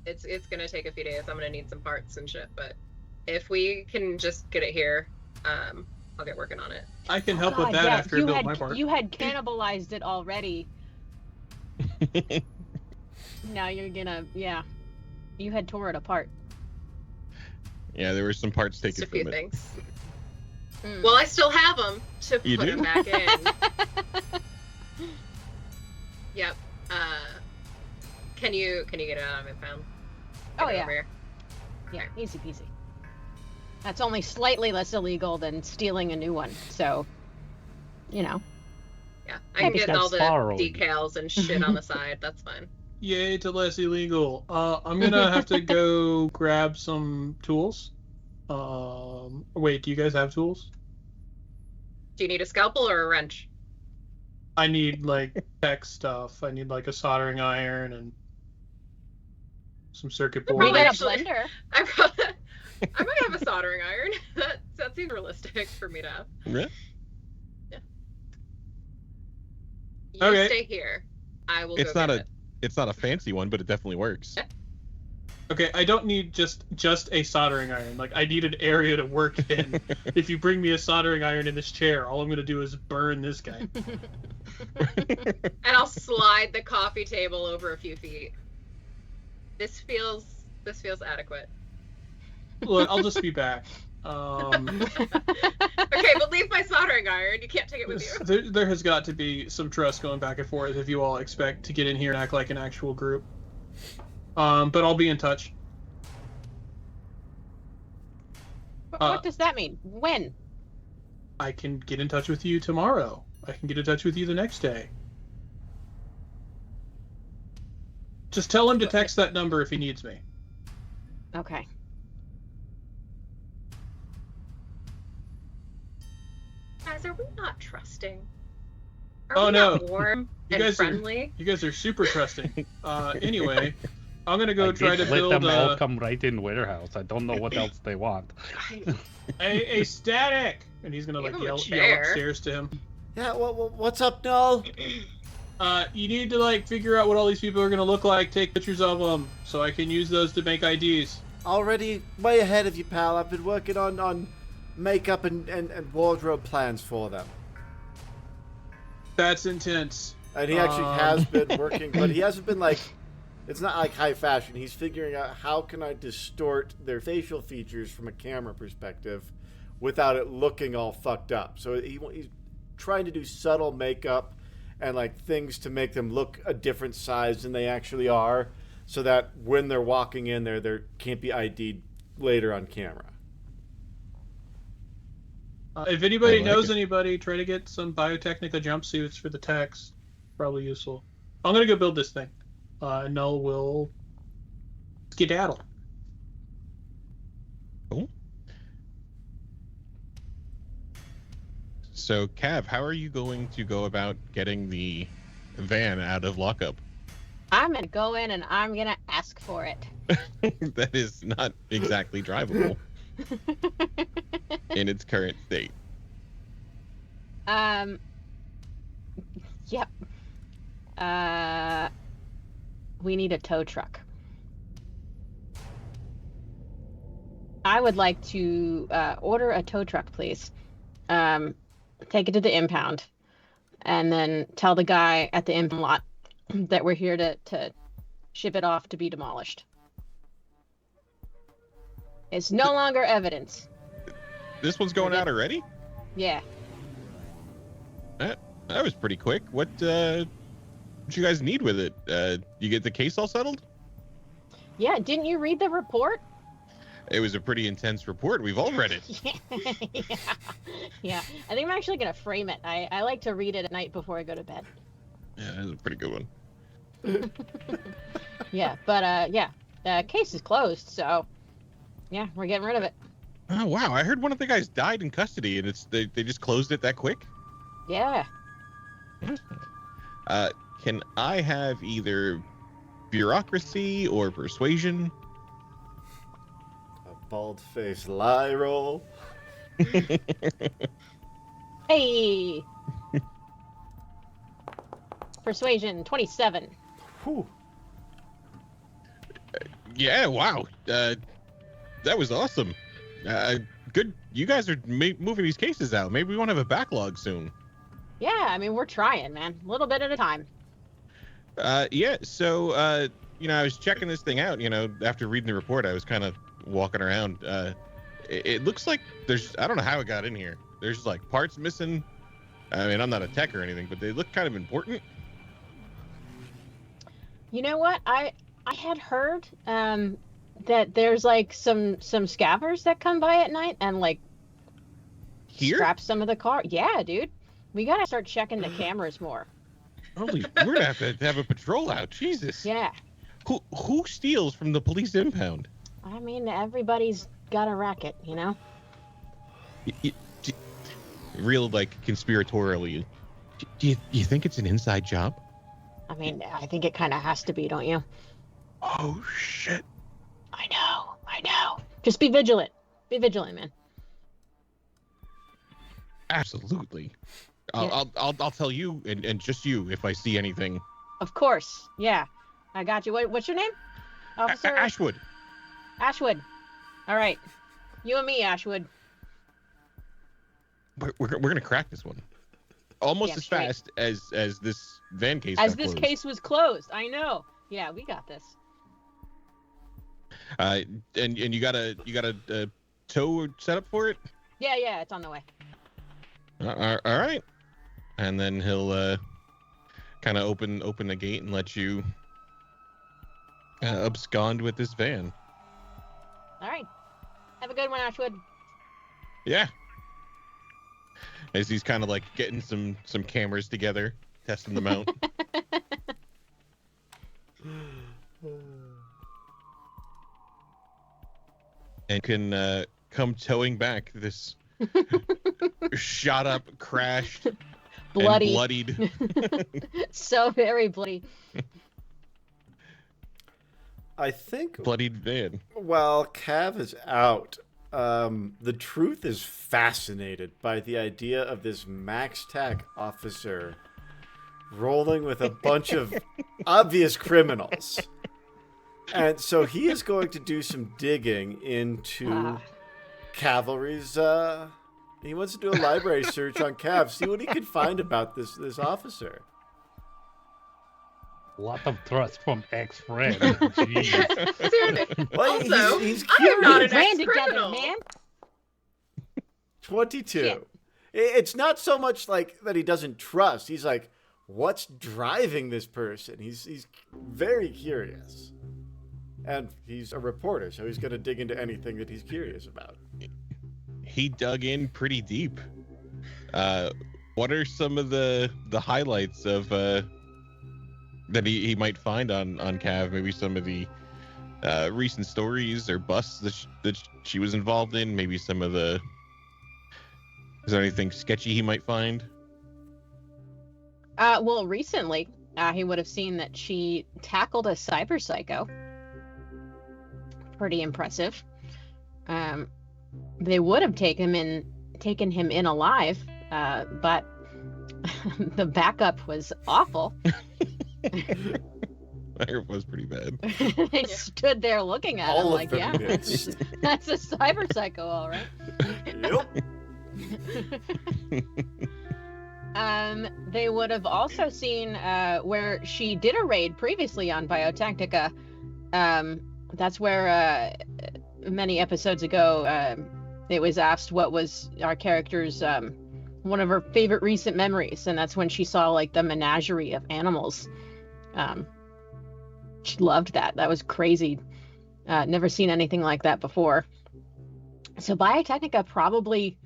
it's gonna take a few days. I'm gonna need some parts and shit, but if we can just get it here, I'll get working on it. I can help with God, that yeah, after I build my part. You had cannibalized it already. Now you're gonna, you had tore it apart. Yeah, there were some parts Just taken a few from it. things. Mm. Well, I still have them to You put do? them back in. Yep. Can you get it out of my phone? Oh, Get it yeah. over here. Yeah, easy peasy. That's only slightly less illegal than stealing a new one, so, Yeah, I can Maybe get that's all the borrowing. decals and shit on the side. That's fine. Yay to less illegal. I'm gonna have to go grab some tools. Wait, do you guys have tools? Do you need a scalpel or a wrench? I need like tech stuff. I need like a soldering iron and some circuit we boards. Probably got a actually- blender. I might have a soldering iron. That seems realistic for me to have. Yeah. You Okay. stay here. I will It's go not get a it. it's not a fancy one, but it definitely works. Okay, I don't need just a soldering iron. Like, I need an area to work in. If you bring me a soldering iron in this chair, all I'm gonna do is burn this guy. And I'll slide the coffee table over a few feet. This feels adequate. Look, I'll just be back. Okay, but leave my soldering iron. You can't take it with you. There has got to be some trust going back and forth if you all expect to get in here and act like an actual group. But I'll be in touch. What does that mean? When? I can get in touch with you tomorrow. I can get in touch with you the next day. Just tell him to text that number if he needs me. Okay. Guys, are we not trusting? Oh, we no. not warm You and guys friendly? You guys are super trusting. Anyway, I'm gonna go Like, try they to let build them all come right in warehouse. I don't know what else they want. a static, and he's gonna Give like him a yell chair. upstairs to him. Yeah, what's up, Null? You need to like figure out what all these people are gonna look like, take pictures of them, so I can use those to make IDs. already way ahead of you, pal. I've been working on makeup and wardrobe plans for them. That's intense. And he actually has been working, but he hasn't been like, it's not like high fashion. He's figuring out how can I distort their facial features from a camera perspective without it looking all fucked up. So he's trying to do subtle makeup and like things to make them look a different size than they actually are, so that when they're walking in there, they can't be ID'd later on camera. If anybody knows anybody, try to get some Biotechnica jumpsuits for the techs. Probably useful. I'm gonna go build this thing. And Null will skedaddle. Cool. So, Cav, how are you going to go about getting the van out of lockup? I'm gonna go in and I'm gonna ask for it. That is not exactly drivable in its current state. Yep. We need a tow truck. I would like to order a tow truck, please. Take it to the impound, and then tell the guy at the impound lot that we're here to ship it off to be demolished. It's no longer evidence. This one's going out already? Yeah. That was pretty quick. What you guys need with it? You get the case all settled? Yeah, didn't you read the report? It was a pretty intense report. We've all read it. Yeah. I think I'm actually going to frame it. I like to read it at night before I go to bed. Yeah, that's a pretty good one. Yeah, but yeah, the case is closed, so yeah, we're getting rid of it. Oh, wow. I heard one of the guys died in custody, and they just closed it that quick? Yeah. Can I have either bureaucracy or persuasion? A bald-faced lie roll. Hey! Persuasion, 27. Whew. Yeah, wow. That was awesome. Good. You guys are moving these cases out. Maybe we won't have a backlog soon. Yeah, I mean, we're trying, man. A little bit at a time. Yeah, so, I was checking this thing out, after reading the report, I was kind of walking around. It looks like I don't know how it got in here. There's, like, parts missing. I mean, I'm not a tech or anything, but they look kind of important. You know what? I had heard that there's, like, some scabbers that come by at night and, like, here? scrap some of the car. Yeah, dude. We gotta start checking the cameras more. Holy, we're gonna have to have a patrol out. Jesus. Yeah. Who steals from the police impound? I mean, everybody's got a racket, Real, like, conspiratorially. Do you think it's an inside job? I mean, I think it kind of has to be, don't you? Oh, shit. I know. Just be vigilant. Be vigilant, man. Absolutely. Yeah. I'll tell you and just you if I see anything. Of course. Yeah. I got you. What's your name? Officer? Ashwood. Ashwood. All right. You and me, Ashwood. We're gonna crack this one. Almost Damn as straight. fast as this van case. As got this closed. case was closed. I know. Yeah, we got this. And you got a tow set up for it? Yeah, it's on the way. All right. And then he'll kind of open the gate and let you abscond with this van. All right. Have a good one, Ashwood. Yeah. As he's kind of like getting some cameras together, testing them out. And can come towing back this shot up, crashed, Bloody. and bloodied. So very bloody. I think bloodied van. while Cav is out, the truth is fascinated by the idea of this Max Tac officer rolling with a bunch of obvious criminals. And so he is going to do some digging into Cavalry's. He wants to do a library search on Cav, see what he can find about this officer. Lot of trust from ex-friend. Jeez. Seriously. Well, Also, he's I am not curious. an Ran together, ex-criminal. man. 22. Shit. It's not so much like that he doesn't trust. He's like, what's driving this person? He's very curious. And he's a reporter, so he's going to dig into anything that he's curious about. He dug in pretty deep. What are some of the highlights of that he might find on Cav? Maybe some of the recent stories or busts that she was involved in. Maybe some of the. Is there anything sketchy he might find? Well, recently, he would have seen that she tackled a cyber psycho. Pretty impressive. They would have taken him in alive, but the backup was awful. It was pretty bad. They stood there looking at him All like, of yeah, them missed. that's a cyber psycho, all right. Yep. They would have also seen where she did a raid previously on Biotechnica. That's where many episodes ago it was asked what was our character's one of her favorite recent memories, and that's when she saw like the menagerie of animals. She loved that. That was crazy. Never seen anything like that before. So Biotechnica probably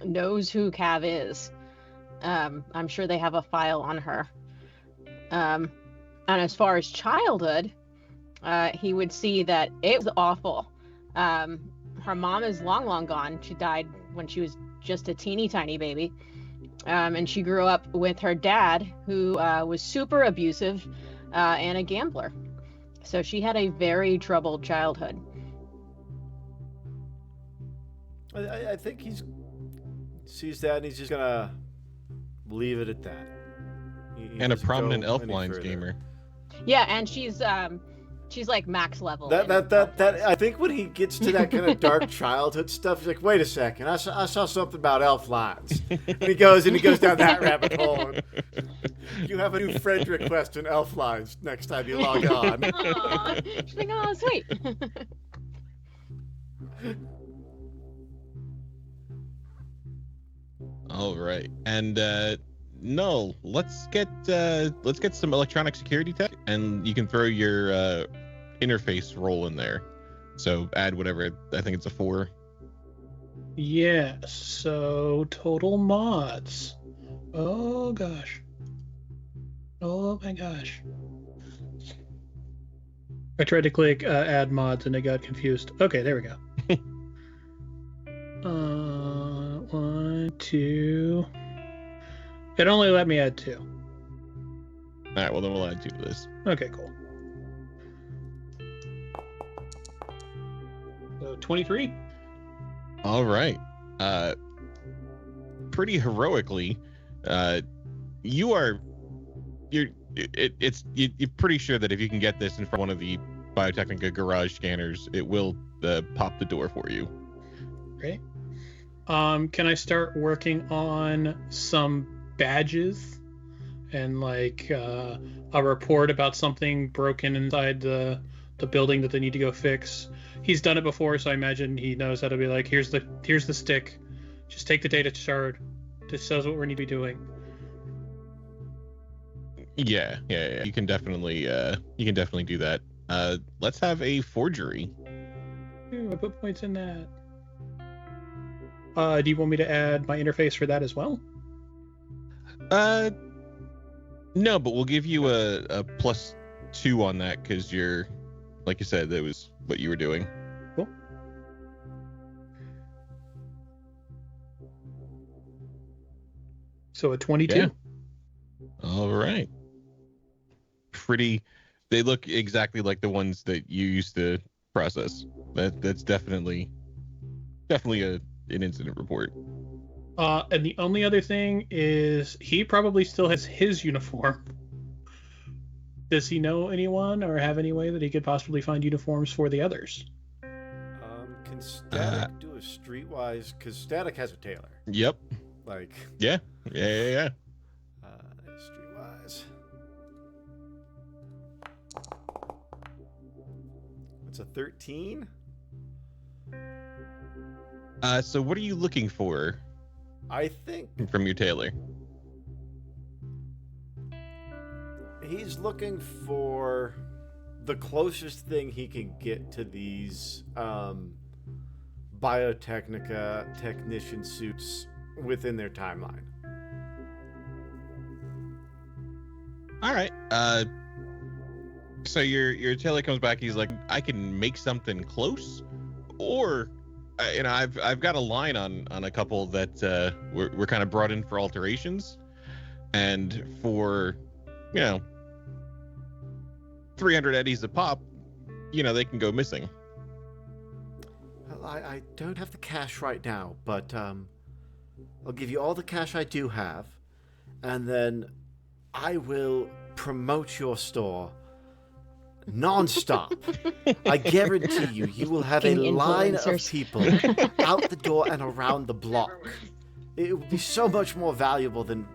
knows who Cav is. I'm sure they have a file on her. And as far as childhood, he would see that it was awful. Her mom is long gone. She died when she was just a teeny tiny baby. And she grew up with her dad, who was super abusive and a gambler. So she had a very troubled childhood. I think he sees that and he's just going to leave it at that. He And a doesn't prominent go Elf any Lines further. gamer. Yeah, and she's like max level. That I think when he gets to that kind of dark childhood stuff, he's like, wait a second, I saw something about elf lines. And he goes down that rabbit hole. And you have a new friend request in elf lines next time you log on. Aww. She's like, oh, sweet. All right, and no, let's get some electronic security tech, and you can throw your interface roll in there. So add whatever. I think it's a 4. Yeah, so total mods. Oh gosh. Oh my gosh. I tried to click add mods and I got confused. Okay, there we go. 1, 2. It only let me add 2. All right, well then we'll add 2 to this. Okay, cool. So 23. All right. Pretty heroically, you're pretty sure that if you can get this in front of one of the Biotechnica garage scanners, it will pop the door for you. Great. Can I start working on some badges and like a report about something broken inside the building that they need to go fix? He's done it before, so I imagine he knows how to be like, here's the stick. Just take the data shard. This says what we need to be doing. Yeah. You can definitely do that. Let's have a forgery. Ooh, I put points in that. Do you want me to add my interface for that as well? No, but we'll give you a +2 on that because you're, like you said, that was what you were doing. Cool. So a 22. Yeah. All right. They look exactly like the ones that you used to process. That's definitely an incident report. And the only other thing is he probably still has his uniform. Does he know anyone or have any way that he could possibly find uniforms for the others? Can Static do a streetwise? Because Static has a tailor. Yep. Like. Yeah. Streetwise. It's a 13. So what are you looking for I think from your tailor? he's looking for the closest thing he can get to these Biotechnica technician suits within their timeline. All right. So your tailor comes back. He's like, I can make something close, or I've got a line on a couple that we're kind of brought in for alterations, and for 300 eddies a pop, they can go missing. Well, I don't have the cash right now, but I'll give you all the cash I do have, and then I will promote your store non-stop. I guarantee you will have a line of people out the door and around the block. It would be so much more valuable than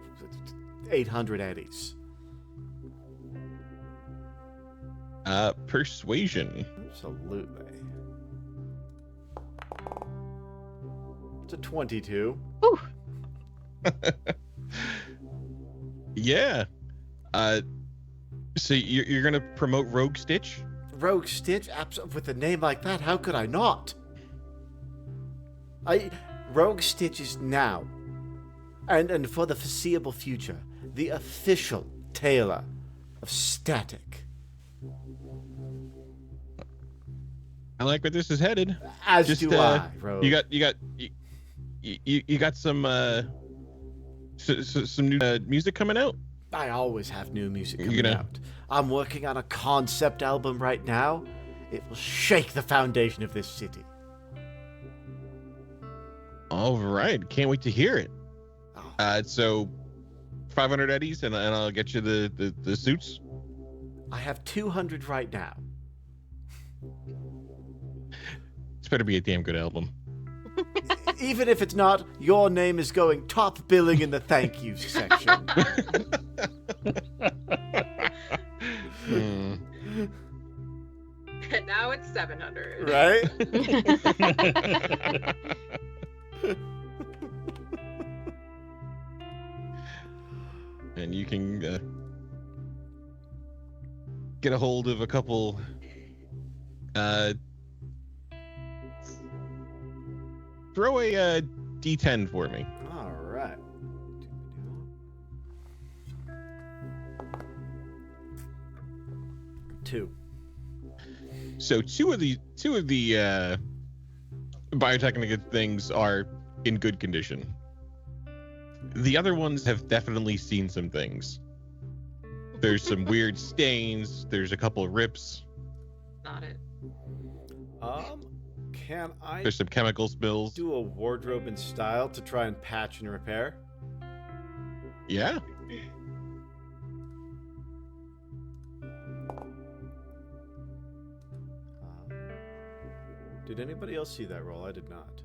800 eddies. Persuasion. Absolutely. It's a 22. Ooh. Yeah. So you're gonna promote Rogue Stitch? Rogue Stitch? With a name like that, how could I not? Rogue Stitch is now, and for the foreseeable future, the official tailor of Static. I like where this is headed. As do I, Rogue. You got some some new music coming out? I always have new music coming out. I'm working on a concept album right now. It will shake the foundation of this city. All right, can't wait to hear it. So 500 eddies, and I'll get you the suits. I have 200 right now. This better be a damn good album. Even if it's not, your name is going top billing in the thank you section. And now it's 700. Right? And you can get a hold of a couple throw a D10 for me. All right. 2. So two of the Biotechnica things are in good condition. The other ones have definitely seen some things. There's some weird stains. There's a couple of rips. Not it. Can I There's some chemical spills. do a wardrobe in style to try and patch and repair? Yeah. Did anybody else see that roll? I did not.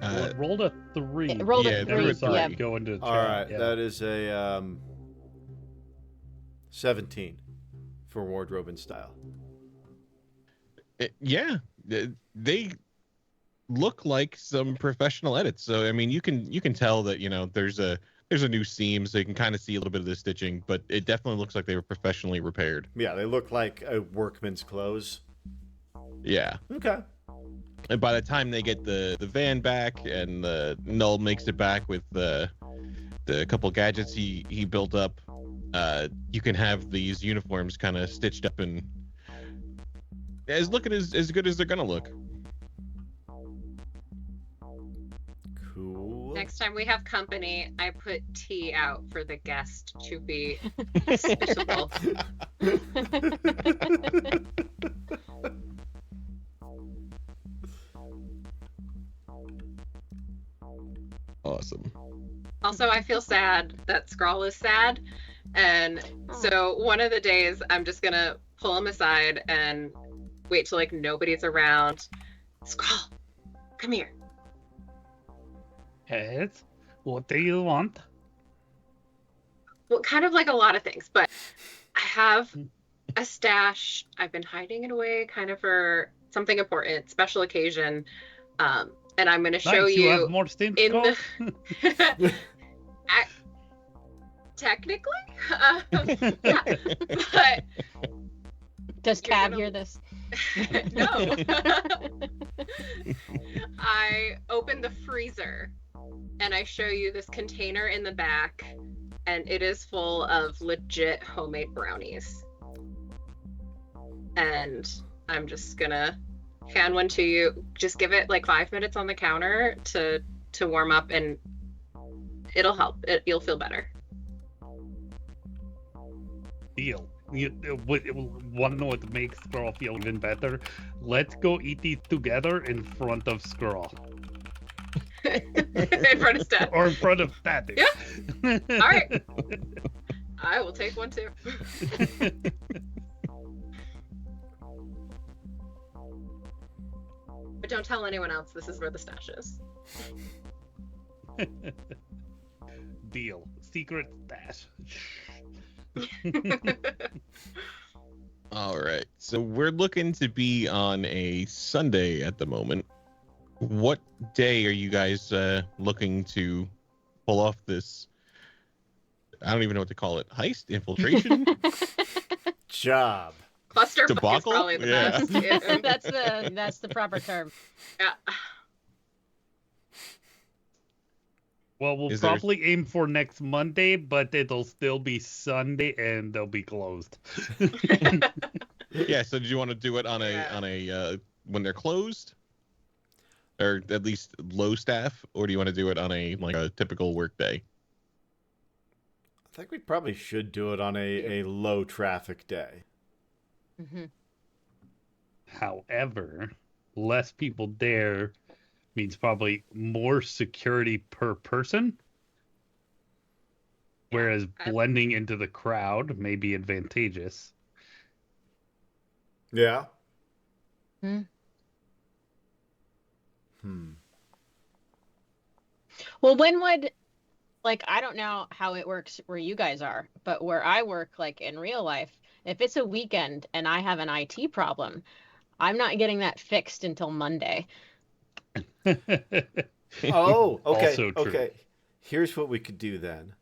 It rolled a 3. It rolled Yeah, a there was 3. a Yeah. three. Go into the All chat, right, yeah. that is a 17 for wardrobe and style. Yeah. They look like some professional edits. So I mean, you can tell that there's a new seam, so you can kind of see a little bit of the stitching, but it definitely looks like they were professionally repaired. Yeah, they look like a workman's clothes. Yeah. Okay. And by the time they get the van back and Null makes it back with the couple gadgets he built up, you can have these uniforms kind of stitched up and looking as good as they're gonna look. Cool. Next time we have company, I put tea out for the guest to be hospitable. Awesome. Also, I feel sad that Skrull is sad And so one of the days I'm just gonna pull him aside and wait till like nobody's around. Scroll, come here. Yes. What do you want? Well, kind of like a lot of things, but I have a stash. I've been hiding it away kind of for something important, special occasion. And I'm going to show Nice, you have more stints, in Cole? the... Technically? Yeah. But Does You're Tab gonna- hear this? no. I open the freezer and I show you this container in the back, and it is full of legit homemade brownies. And I'm just gonna hand one to you. Just give it like 5 minutes on the counter to warm up, and it'll help. You'll feel better. Deal. You want to know what makes Squirrel feel even better? Let's go eat these together in front of Squirrel. In front of Steph. Or in front of Static. Yeah. All right. I will take one too. But don't tell anyone else this is where the stash is. Deal. Secret stash. All right. So we're looking to be on a Sunday at the moment. What day are you guys looking to pull off this? I don't even know what to call it. Heist? Infiltration? Job. Cluster is Debacle? probably the Yeah. best. Yeah. that's the proper term. Yeah. Well, we'll Is there- probably aim for next Monday, but it'll still be Sunday and they'll be closed. Yeah, so do you want to do it on a when they're closed? Or at least low staff, or do you want to do it on a typical work day? I think we probably should do it on a low traffic day. Mm-hmm. However, less people there means probably more security per person. Whereas blending into the crowd may be advantageous. Yeah. Hmm. Well, when would, like, I don't know how it works where you guys are, but where I work, like in real life, if it's a weekend and I have an IT problem, I'm not getting that fixed until Monday. Oh, okay. Also true. Okay. Here's what we could do then.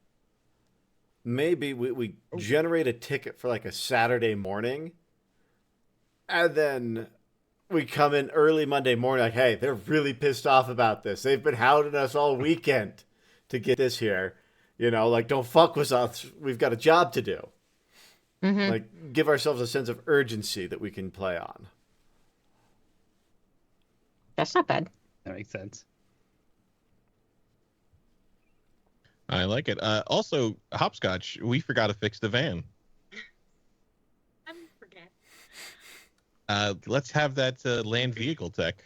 Maybe we generate a ticket for like a Saturday morning, and then we come in early Monday morning like, hey, they're really pissed off about this. They've been hounding us all weekend to get this here. You know, like, don't fuck with us. We've got a job to do. Mm-hmm. Like, give ourselves a sense of urgency that we can play on. That's not bad. That makes sense. I like it. Also, Hopscotch, we forgot to fix the van. I forget. Let's have that land vehicle tech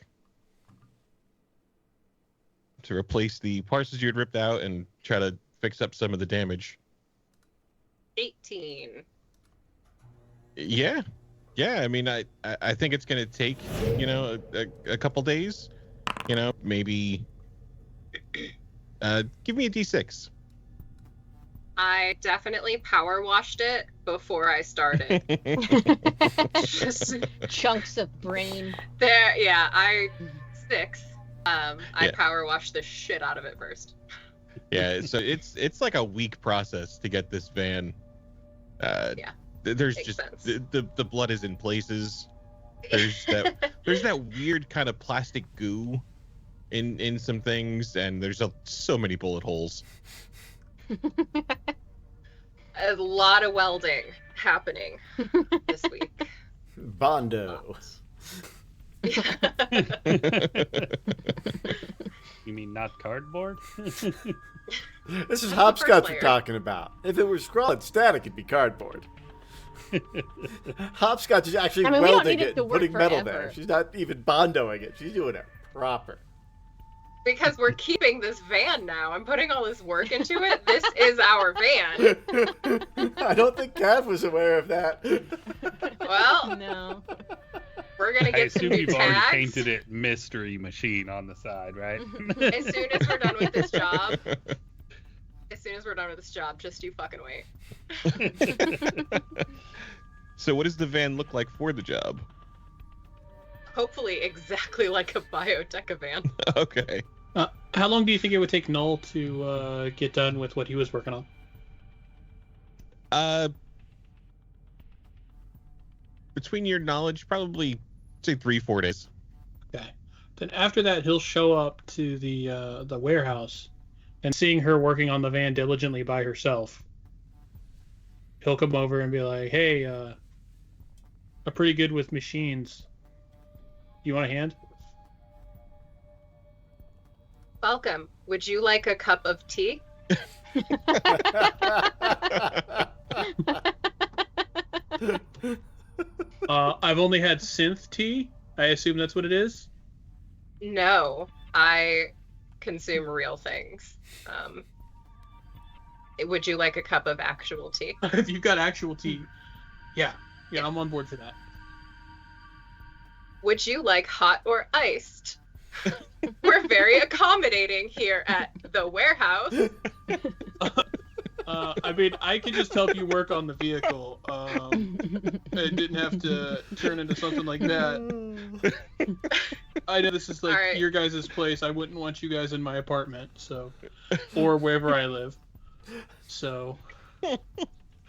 to replace the parts that you had ripped out and try to fix up some of the damage. 18. Yeah. I mean, I think it's gonna take a couple days. Maybe. Give me a D6. I definitely power washed it before I started. Just Chunks of brain. there, yeah. 6. I power washed the shit out of it first. Yeah, so it's like a week process to get this van. Yeah, There's makes just sense. the blood is in places. There's that weird kind of plastic goo in some things, and there's so many bullet holes. A lot of welding happening this week. Bondo. You mean not cardboard? This is That's the Hopscotch first we're layer. talking about. If it were Scroll and Static, it'd be cardboard. Hopscotch is actually I mean, we don't welding need it it to and work putting metal forever. there. She's not even bondoing it. She's doing it proper. Because we're keeping this van now. I'm putting all this work into it. This is our van. I don't think Cav was aware of that. Well, No. we're gonna I get some assume new you've already tags. painted it Mystery Machine on the side, right? As soon as we're done with this job, just you fucking wait. So what does the van look like for the job? Hopefully exactly like a Biotechnica van. Okay. How long do you think it would take Null to get done with what he was working on? Between your knowledge, probably say 3-4 days. Okay. Then after that, he'll show up to the warehouse, and seeing her working on the van diligently by herself, he'll come over and be like, "Hey, I'm pretty good with machines. You want a hand?" Welcome. Would you like a cup of tea? I've only had synth tea. I assume that's what it is. No, I consume real things. Would you like a cup of actual tea? If you've got actual tea, yeah, I'm on board for that. Would you like hot or iced? We're very accommodating here at the warehouse. I mean, I could just help you work on the vehicle. It didn't have to turn into something like that. I know this is like All right. your guys' place. I wouldn't want you guys in my apartment, so, or wherever I live. So,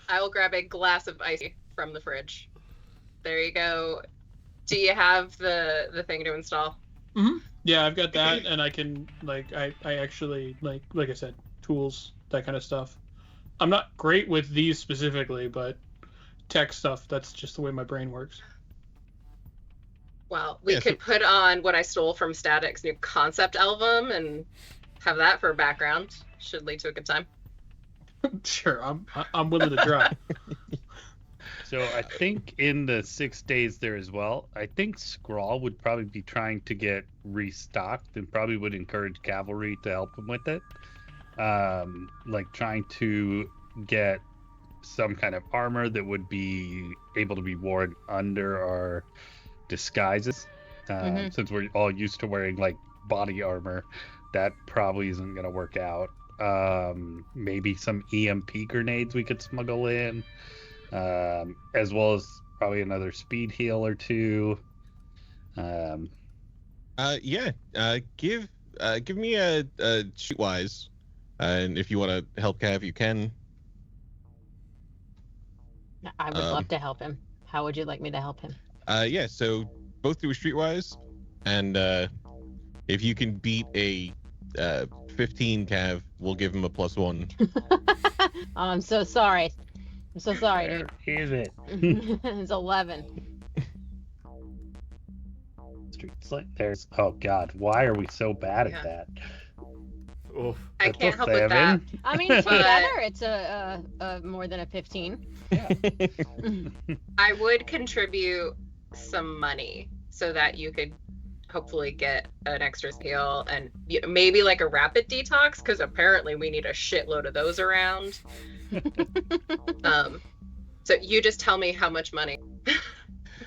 I will grab a glass of ice from the fridge. There you go. Do you have the thing to install? mm-hmm. Yeah, I've got that, and I can I actually like I said, tools, that kind of stuff. I'm not great with these specifically, but tech stuff, that's just the way my brain works. Well, we could put on what I stole from Static's new concept album and have that for a background. Should lead to a good time. Sure, I'm willing to try. So I think in the 6 days there as well, I think Scrawl would probably be trying to get restocked and probably would encourage Cavalry to help him with it. Like trying to get some kind of armor that would be able to be worn under our disguises. Since we're all used to wearing like body armor, that probably isn't going to work out. Maybe some EMP grenades we could smuggle in, as well as probably another speed heal or two. Give me a streetwise, and if you want to help Cav, you can. I would love to help him. How would you like me to help him? So both do a streetwise, and if you can beat a 15 Cav, we'll give him a +1. Oh, I'm so sorry. I'm so sorry, Where is it? dude. It's 11. Streets like there's. Oh God, why are we so bad at that? Oof. I That's can't a help with that. 7. I mean, together it's a more than a 15. I would contribute some money so that you could hopefully get an extra heal and maybe like a rapid detox, because apparently we need a shitload of those around. So you just tell me how much money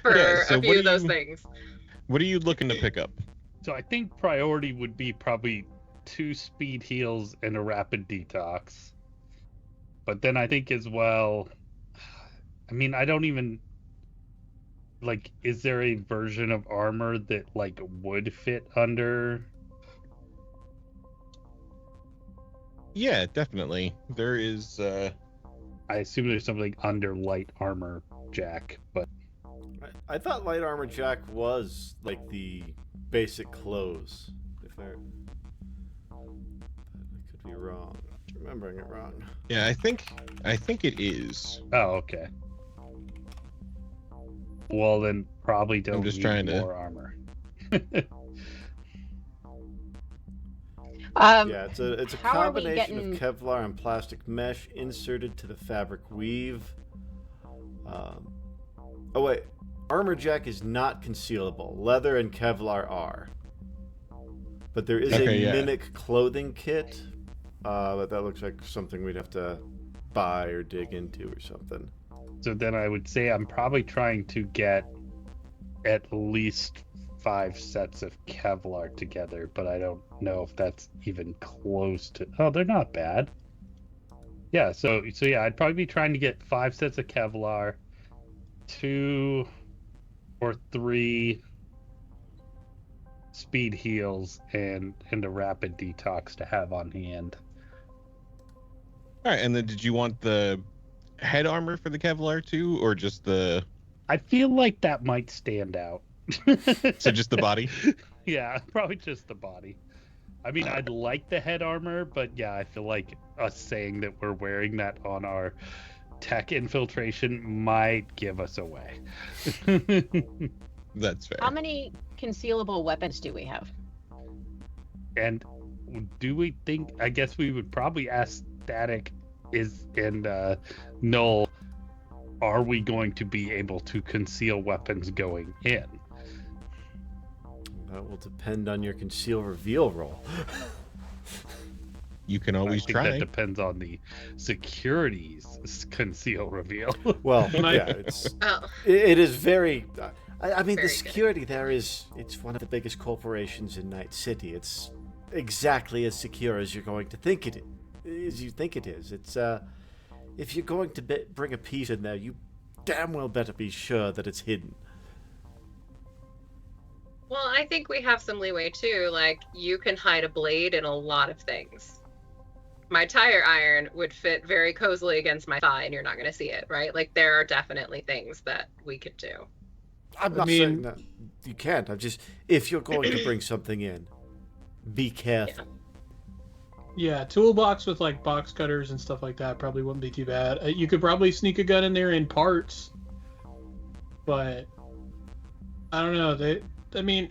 for so a few of those things. What are you looking to pick up? So I think priority would be probably 2 speed heals and a rapid detox. But then I think as well, I mean, I don't even like, is there a version of armor that like would fit under? Yeah, definitely. There is. I assume there's something under light armor jack, but I thought light armor jack was like the basic clothes. If I could be wrong, remembering it wrong. Yeah, I think it is. oh, okay. Well, then probably don't just need trying to- more armor. Yeah, it's a how are we combination getting- of Kevlar and plastic mesh inserted to the fabric weave. Oh wait, armor jack is not concealable. Leather and Kevlar are. But there is Okay, a yeah. mimic clothing kit. But that looks like something we'd have to buy or dig into or something. So then I would say I'm probably trying to get at least 5 sets of Kevlar together, but I don't know if that's even close to. Oh, they're not bad. Yeah, so yeah, I'd probably be trying to get 5 sets of Kevlar, 2 or 3 speed heals, and a rapid detox to have on hand. All right, and then did you want the head armor for the Kevlar too, or just the? I feel like that might stand out. So just the body? Yeah, probably just the body. I mean, I'd like the head armor, but yeah, I feel like us saying that we're wearing that on our tech infiltration might give us away. That's fair. How many concealable weapons do we have? And do we think? I guess we would probably ask Static and Null. Are we going to be able to conceal weapons going in? That will depend on your conceal reveal roll. You can always I think try. that depends on the security's conceal reveal. Well, And yeah, it's Oh, it is very. I mean, Very the security there is. It's one of the biggest corporations in Night City. It's exactly as secure as you're going to think it is. You think it is. It's if you're going to bring a piece in there, you damn well better be sure that it's hidden. well, I think we have some leeway too. Like, you can hide a blade in a lot of things. My tire iron would fit very cozily against my thigh, and you're not going to see it, right? Like, there are definitely things that we could do. I'm not saying that you can't. I'm just if you're going to bring something in, be careful. Yeah, toolbox with like box cutters and stuff like that probably wouldn't be too bad. You could probably sneak a gun in there in parts, but I don't know. I mean,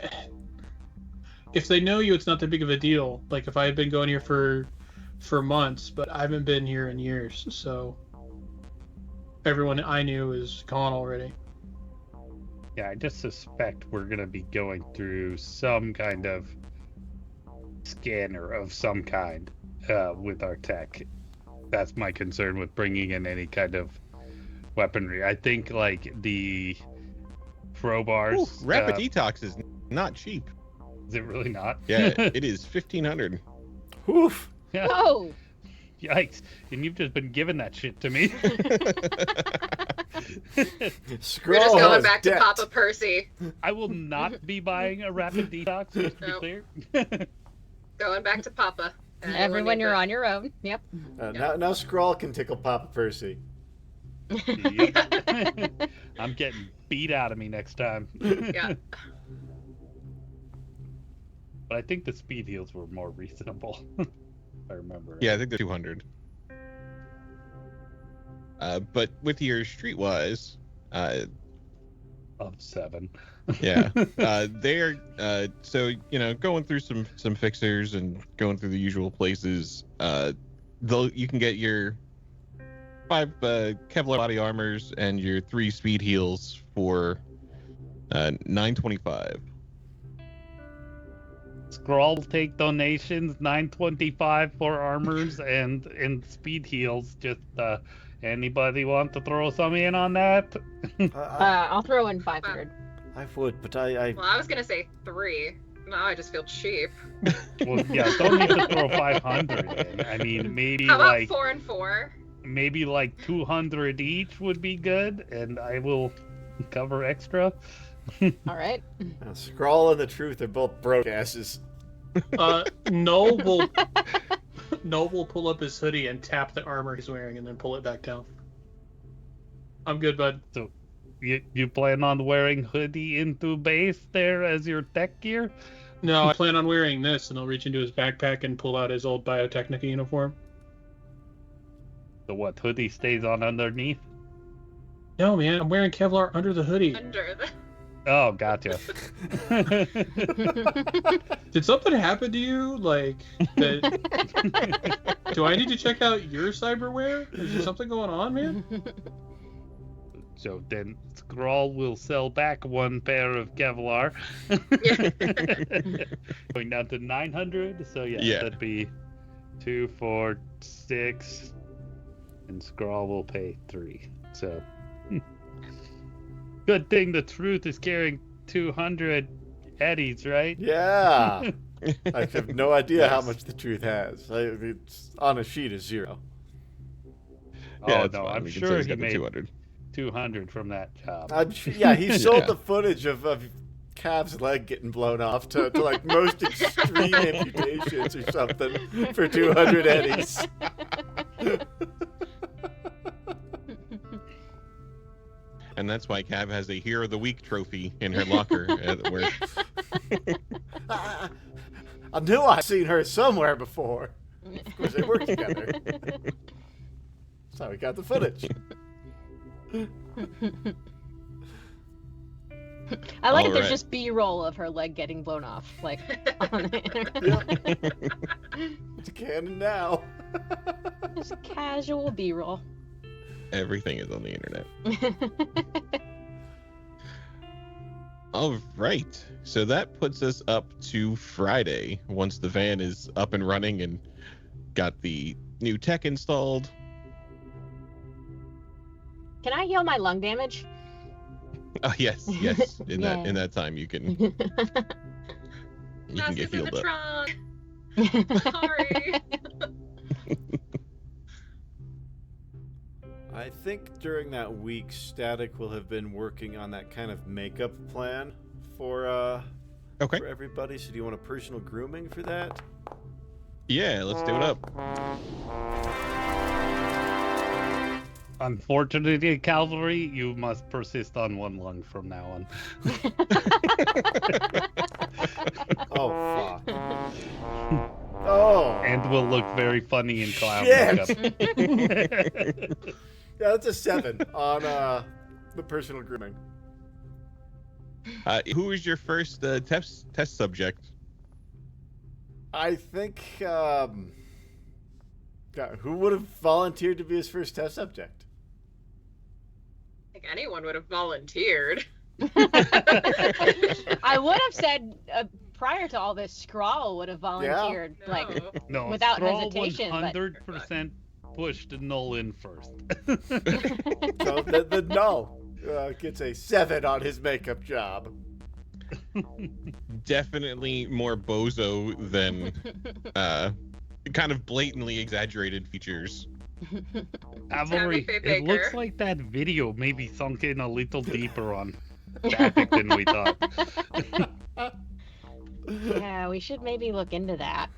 if they know you, it's not that big of a deal. Like if I had been going here for months, but I haven't been here in years, so everyone I knew is gone already. Yeah, I just suspect we're going to be going through some kind of scanner of some kind with our tech. That's my concern with bringing in any kind of weaponry. I think like the crowbars. Ooh, rapid detox is not cheap. Is it really not? Yeah, it is 1,500. Oof. Yeah. Whoa! Yikes! And you've just been giving that shit to me. Scroll We're just going has back to debt. Papa Percy. I will not be buying a rapid detox. Just to be Nope. clear. Going back to Papa. Everyone, you're on your own. Yep. Now Scrawl can tickle Papa Percy. Yep. I'm getting beat out of me next time. Yeah. But I think the speed heals were more reasonable. If I remember. Right. Yeah, I think they're 200. But with your streetwise, Of 7. yeah, they're so going through some fixers and going through the usual places. You can get your 5 Kevlar body armors and your 3 speed heals for $925. Scroll take donations, $9.25 for armors and speed heals. Just anybody want to throw some in on that? I'll throw in 500. I would, but I Well, I was going to say 3. Now I just feel cheap. Well, yeah, don't need to throw 500 in. I mean, maybe How about like 4 and 4? maybe like 200 each would be good, and I will cover extra. All right. Scrawl and the Truth are both broke asses. Noel will pull up his hoodie and tap the armor he's wearing and then pull it back down. I'm good, bud. So, you plan on wearing hoodie into base there as your tech gear? No, I plan on wearing this, and he'll reach into his backpack and pull out his old Biotechnica uniform. So what, hoodie stays on underneath? No, man, I'm wearing Kevlar under the hoodie. Under the... Oh, gotcha. Did something happen to you? Like, do I need to check out your cyberware? Is there something going on, man? So then Skrull will sell back 1 pair of Kevlar. Going down to 900. So yeah, that'd be 2, 4, 6, and Skrull will pay 3. So good thing the truth is carrying 200 eddies, right? Yeah. I have no idea how much the truth has. It's on a sheet of 0. Yeah, Oh no, fine. I'm We can sure say he's he got the made 200. 200 from that job. Yeah, he sold the footage of Cav's leg getting blown off to like most extreme amputations or something for 200 eddies. And that's why Cav has a Hero of the Week trophy in her locker. Where I knew I'd seen her somewhere before. Of course, they work together. So we got the footage. I like All there's right. just B-roll of her leg getting blown off, like on the internet. It's canon now. Just casual B-roll. everything is on the internet. All right. So that puts us up to Friday once the van is up and running and got the new tech installed. Can I heal my lung damage? Oh yes, yes. In Yeah. that time you can Mask get is in healed the up. trunk. Sorry. I think during that week, Static will have been working on that kind of makeup plan for Okay. for everybody. So do you want a personal grooming for that? Yeah, let's do it up. Unfortunately, Cavalry, you must persist on one lung from now on. Oh fuck. Oh. And will look very funny in clown Shit. makeup. Yeah, that's a 7 on the personal grooming. Who was your first test subject? I think God, who would have volunteered to be his first test subject? I think anyone would have volunteered. I would have said prior to all this, Skrull would have volunteered, No. like No, without Skrull hesitation. But 100% pushed Null in first. So the Null gets a 7 on his makeup job. Definitely more bozo than kind of blatantly exaggerated features. Cavalry, Tabby it Baker. looks like that video maybe sunk in a little deeper on Static than we thought. yeah, we should maybe look into that.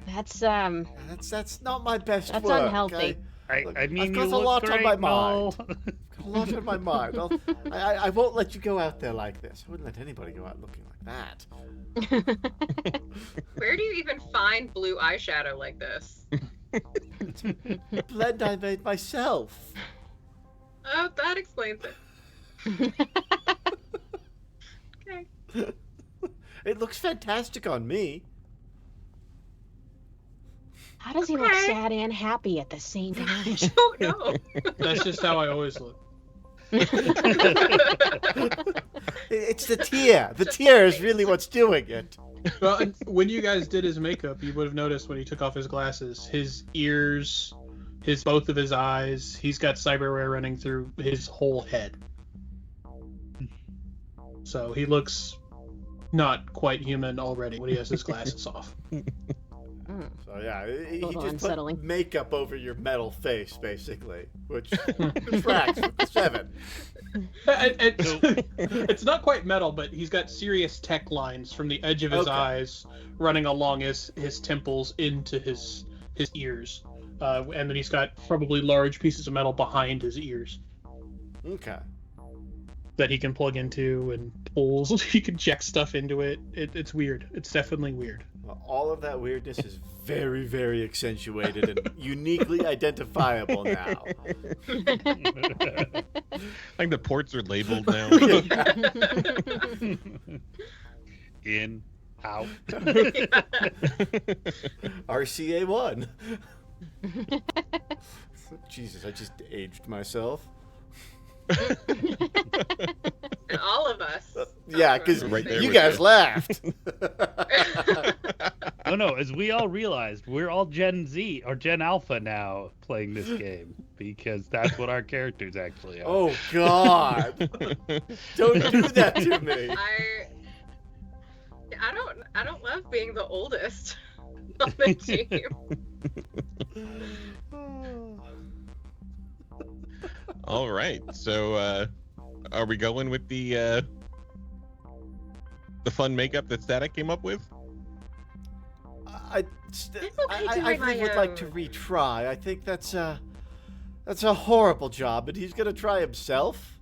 That's That's not my best That's work. unhealthy. I mean, I've got you a look lot on great, my Null. mind. Got a lot on my mind. I won't let you go out there like this. I wouldn't let anybody go out looking like that. Where do you even find blue eyeshadow like this? Blend I made myself. Oh, that explains it. Okay. It looks fantastic on me. How does he look Okay. sad and happy at the same time? I don't know. That's just how I always look. It's the tear. The tear is really what's doing it. Well, and when you guys did his makeup, you would have noticed when he took off his glasses, his ears, both of his eyes, he's got cyberware running through his whole head. So he looks not quite human already when he has his glasses off. So yeah, he Little just unsettling. put makeup over your metal face, basically, which tracks with the 7. It's not quite metal, but he's got serious tech lines from the edge of his Okay. eyes running along his temples into his ears. And then he's got probably large pieces of metal behind his ears Okay. that he can plug into and pulls. He can check stuff into it. It's weird. It's definitely weird. Well, all of that weirdness is very, very accentuated and uniquely identifiable now. Like the ports are labeled now. In, out. RCA1. Jesus, I just aged myself. And all of us. Yeah, because Right there you with guys you. laughed. No, as we all realized, we're all Gen Z or Gen Alpha now playing this game because that's what our characters actually are. Oh God! Don't do that to me. I don't love being the oldest on the team. All right. So, are we going with the fun makeup that Static came up with? I okay doing my really would like to retry. I think that's a horrible job, but he's gonna try himself.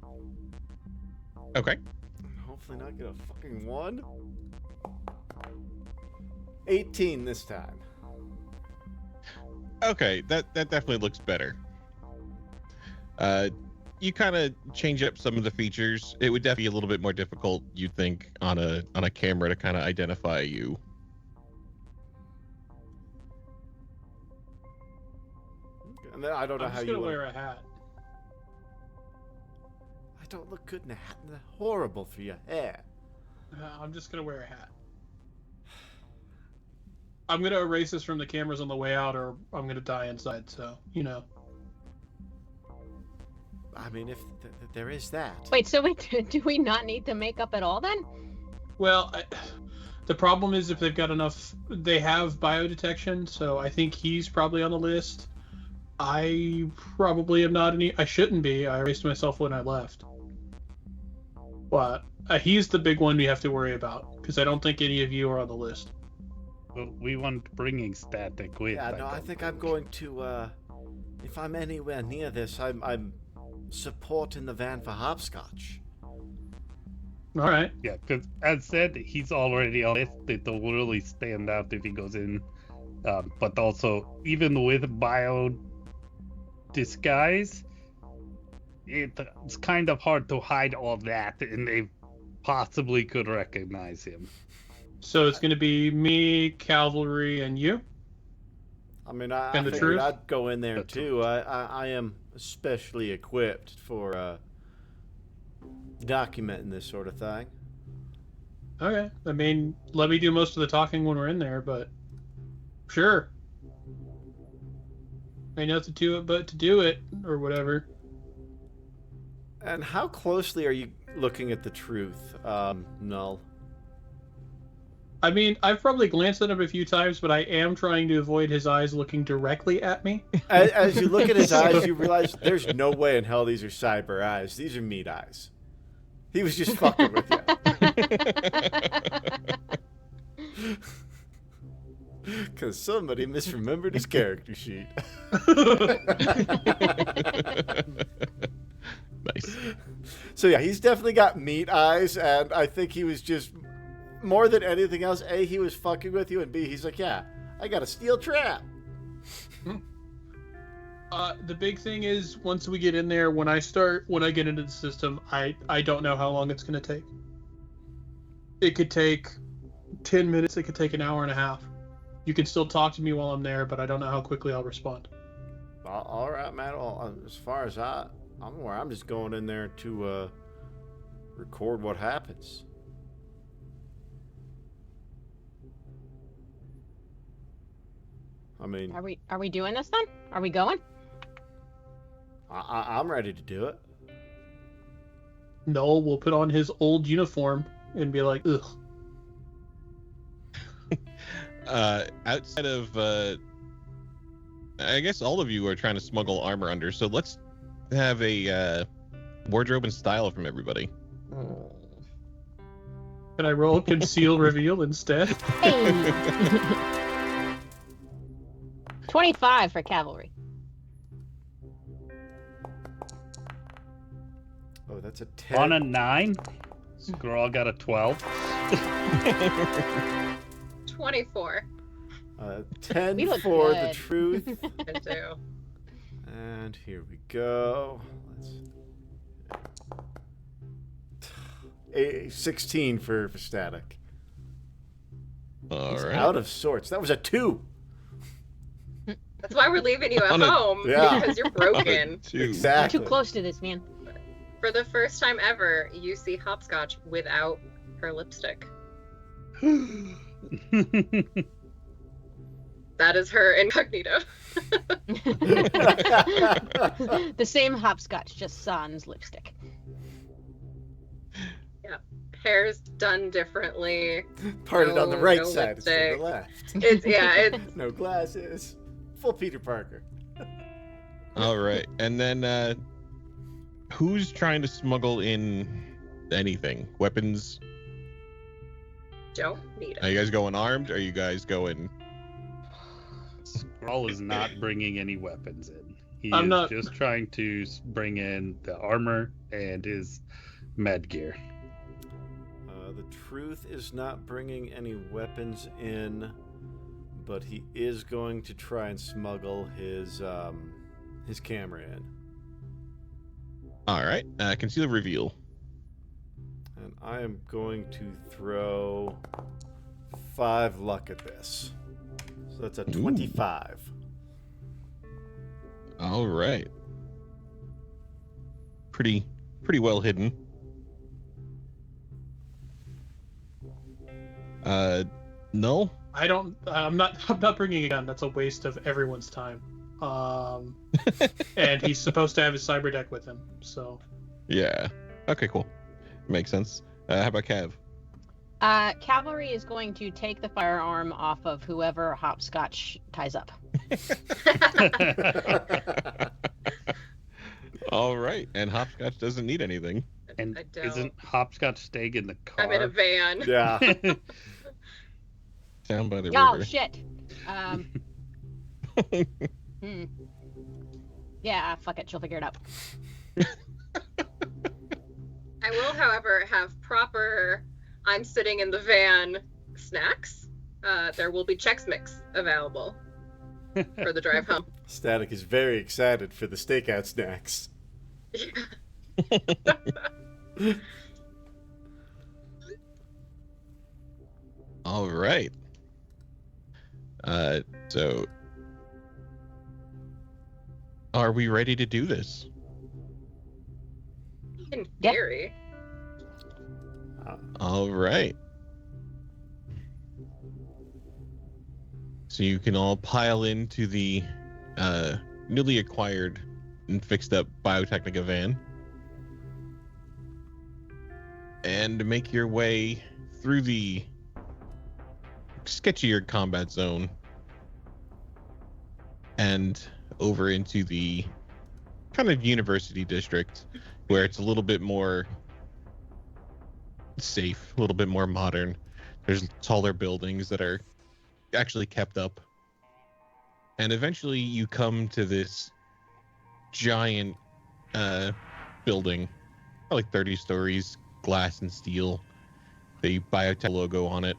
Okay. Hopefully not get a fucking 1. 18 this time. Okay, that definitely looks better. You kind of change up some of the features. It would definitely be a little bit more difficult, you'd think, on a camera to kind of identify you. And then I don't know I'm how just you gonna wanna- wear a hat. I don't look good in a hat. That's horrible for your hair. I'm just gonna wear a hat. I'm gonna erase this from the cameras on the way out, or I'm gonna die inside. So I mean, if there is that. Wait, so do we not need the makeup at all then? Well, the problem is if they've got enough, they have biodetection, so I think he's probably on the list. I probably am not any. I shouldn't be. I erased myself when I left. But he's the big one we have to worry about because I don't think any of you are on the list. Well, we want bringing Static with. Yeah, no, I think I'm going to. If I'm anywhere near this, I'm supporting the van for hopscotch. All right. Yeah, because as said, he's already on this. It'll really stand out if he goes in. But also, even with bio disguise, it's kind of hard to hide all that, and they possibly could recognize him. So it's going to be me, Cavalry, and you. I mean, I And the figured truth? I'd go in there That's too. I am especially equipped for documenting this sort of thing. Okay. I mean, let me do most of the talking when we're in there, but sure. Ain't nothing to it but to do it, or whatever. And how closely are you looking at the truth, Null? I mean, I've probably glanced at him a few times, but I am trying to avoid his eyes looking directly at me. As you look at his eyes, you realize there's no way in hell these are cyber eyes. These are meat eyes. He was just fucking with you. Because somebody misremembered his character sheet. Nice. So yeah, he's definitely got meat eyes, and I think he was just, more than anything else, A, he was fucking with you, and B, he's like, yeah, I got a steel trap. The big thing is, once we get in there, when I get into the system, I don't know how long it's going to take. It could take 10 minutes, it could take an hour and a half. You can still talk to me while I'm there, but I don't know how quickly I'll respond. All right, man. Well, as far as I'm aware, I'm just going in there to record what happens. I mean, Are we doing this then? Are we going? I'm ready to do it. Noel will put on his old uniform and be like, ugh. Outside of, I guess all of you are trying to smuggle armor under, so let's have a wardrobe and style from everybody. Can I roll conceal reveal instead? Hey! 25 for cavalry. Oh, that's a 10. On a 9, Scrawl got a 12. 24. 10 We look for good. the truth. Good too. And here we go. Let's 16 for static. All He's right. out of sorts. That was a 2. That's why we're leaving you at On a- home. Yeah. Because you're broken. Two. You're Exactly. too close to this, man. For the first time ever, you see Hopscotch without her lipstick. That is her incognito. The same Hopscotch, just sans lipstick. Yeah. Hair's done differently. Parted on the right no side instead of the lipstick. left. It's No glasses. Full Peter Parker. All right, and then who's trying to smuggle in anything? Weapons? don't need Are it. you guys going armed? Or are you guys going? Skrull is not bringing any weapons in. He I'm is not- just trying to bring in the armor and his med gear. The truth is not bringing any weapons in, but he is going to try and smuggle his camera in. All right, conceal reveal. And I am going to throw 5 luck at this. So that's a 25. All right. Pretty well hidden. No. I'm not bringing a gun. That's a waste of everyone's time. And he's supposed to have his cyber deck with him, so. Yeah. Okay, cool. Makes sense. How about Cav? Cavalry is going to take the firearm off of whoever Hopscotch ties up. All right, and Hopscotch doesn't need anything. And I don't. isn't Hopscotch staying in the car? I'm in a van. Yeah. Down by the Oh, river. shit. Yeah, fuck it. She'll figure it out. I will, however, have proper I'm sitting in the van snacks. There will be Chex Mix available for the drive home. Static is very excited for the stakeout snacks. All right. So are we ready to do this? In Yeah. theory. All right. So you can all pile into the newly acquired and fixed up Biotechnica van and make your way through the sketchier combat zone and over into the kind of university district where it's a little bit more safe, a little bit more modern. There's taller buildings that are actually kept up. And eventually you come to this giant building, like 30 stories, glass and steel, the Biotech logo on it.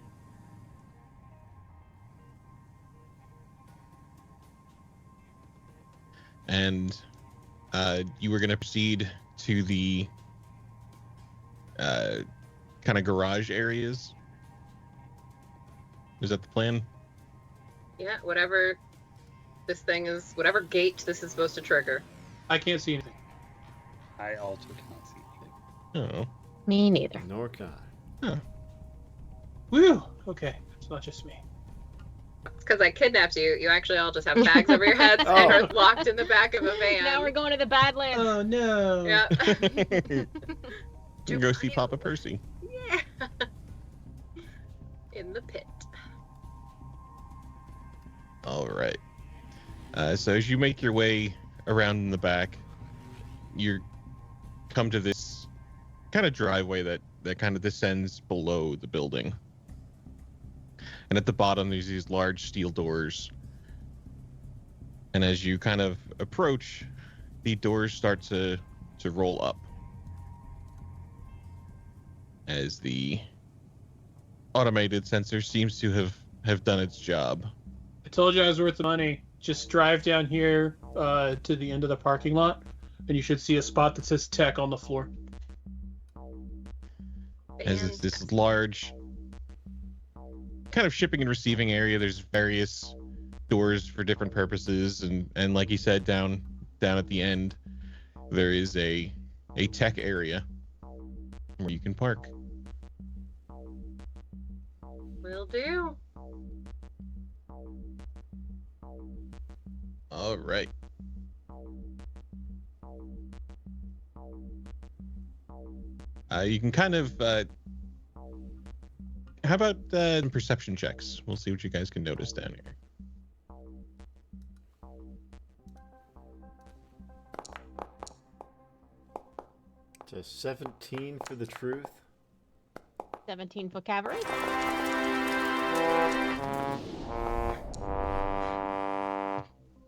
And you were going to proceed to the kind of garage areas. Is that the plan? Yeah, whatever this thing is, whatever gate this is supposed to trigger. I can't see anything. I also cannot see anything. Oh. Me neither. Nor can I. Woo! Okay, it's not just me. It's because I kidnapped you. You actually all just have bags over your heads and Oh. are locked in the back of a van. Now we're going to the Badlands. Oh no! Yeah. You can go see Papa Percy. Yeah. In the pit. All right. So as you make your way around in the back, you come to this kind of driveway that kind of descends below the building. And at the bottom, there's these large steel doors. And as you kind of approach, the doors start to roll up. As the automated sensor seems to have done its job. I told you I was worth the money. Just drive down here to the end of the parking lot, and you should see a spot that says tech on the floor. As it's this large kind of shipping and receiving area. There's various doors for different purposes, and like you said, down at the end there is a a tech area where you can park. Will do. All right. You can kind of how about perception checks? We'll see what you guys can notice down here. Just 17 for the truth. 17 for cavalry.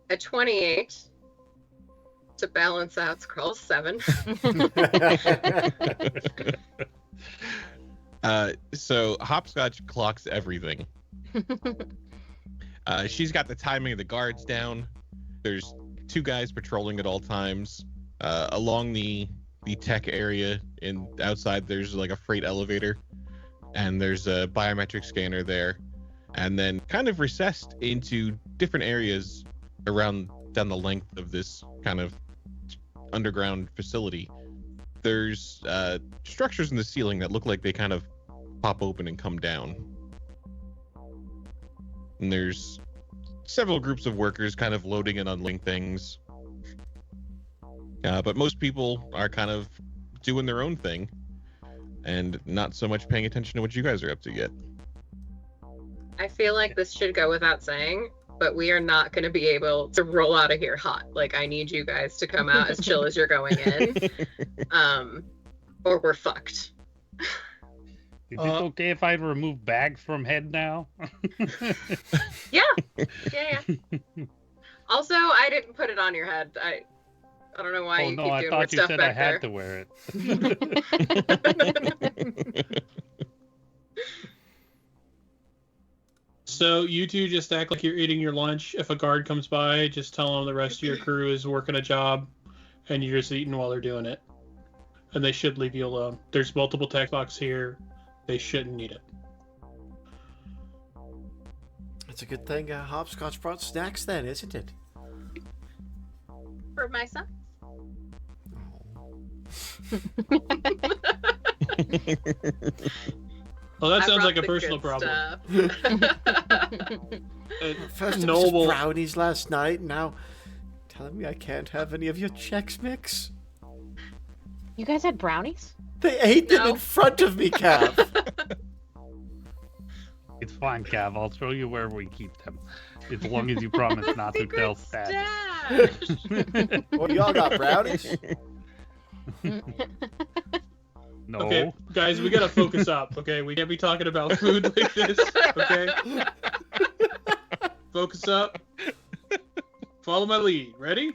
A 28 to balance out scroll 7. So Hopscotch clocks everything. She's got the timing of the guards down. There's 2 guys patrolling at all times. Along the tech area outside, there's like a freight elevator, and there's a biometric scanner there. And then kind of recessed into different areas down the length of this kind of underground facility, there's structures in the ceiling that look like they kind of pop open and come down. And there's several groups of workers kind of loading and unloading things. But most people are kind of doing their own thing and not so much paying attention to what you guys are up to yet. I feel like this should go without saying, but we are not going to be able to roll out of here hot. Like, I need you guys to come out as chill as you're going in, or we're fucked. Is it okay if I remove bags from head now? Yeah. Also, I didn't put it on your head. I don't know why you keep doing weird stuff back there. I had to wear it. So you two just act like you're eating your lunch. If a guard comes by, just tell them the rest of your crew is working a job, and you're just eating while they're doing it. And they should leave you alone. There's multiple tech boxes here. They shouldn't need it. It's a good thing Hopscotch brought snacks then, isn't it? For my son. Well, that sounds like a personal problem. First it Noble. was just brownies last night, now telling me I can't have any of your Chex Mix? You guys had brownies? They ate them in front of me, Cav. It's fine, Cav. I'll show you where we keep them. As long as you promise not to tell Stat. What, y'all got brownies? No. Okay, guys, we gotta focus up, okay? We can't be talking about food like this, okay? Focus up. Follow my lead. Ready?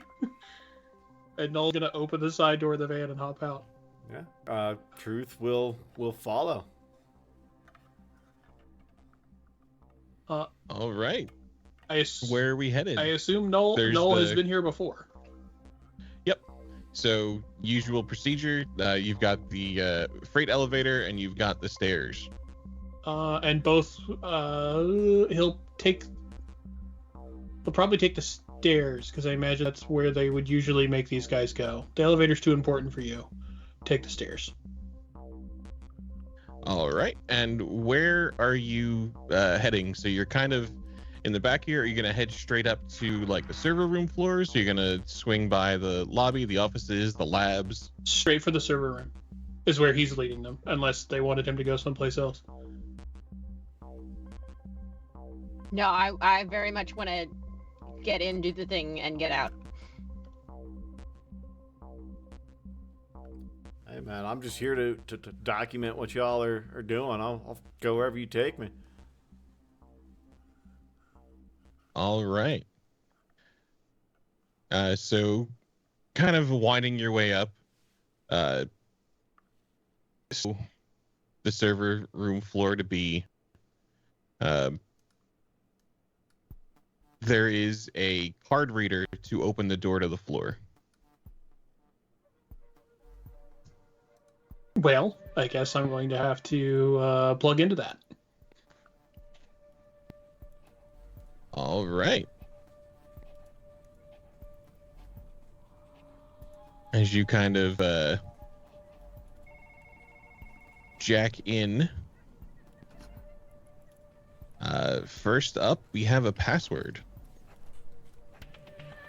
And Noel's gonna open the side door of the van and hop out. Yeah. Truth will follow. All right. Where are we headed? I assume Noel has been here before. Yep. So, usual procedure. You've got the freight elevator and you've got the stairs. And both, he'll probably take the stairs, because I imagine that's where they would usually make these guys go. The elevator's too important for you. Take the stairs. All right. And where are you heading? So you're kind of in the back here. Are you going to head straight up to like the server room floors? Are you going to swing by the lobby, the offices, the labs? Straight for the server room is where he's leading them, unless they wanted him to go someplace else. No, I very much want to get in, do the thing, and get out. Hey, man, I'm just here to document what y'all are doing. I'll go wherever you take me. All right. So kind of winding your way up. So the server room floor to be. There is a card reader to open the door to the floor. Well, I guess I'm going to have to plug into that. All right. As you kind of jack in. First up, we have a password.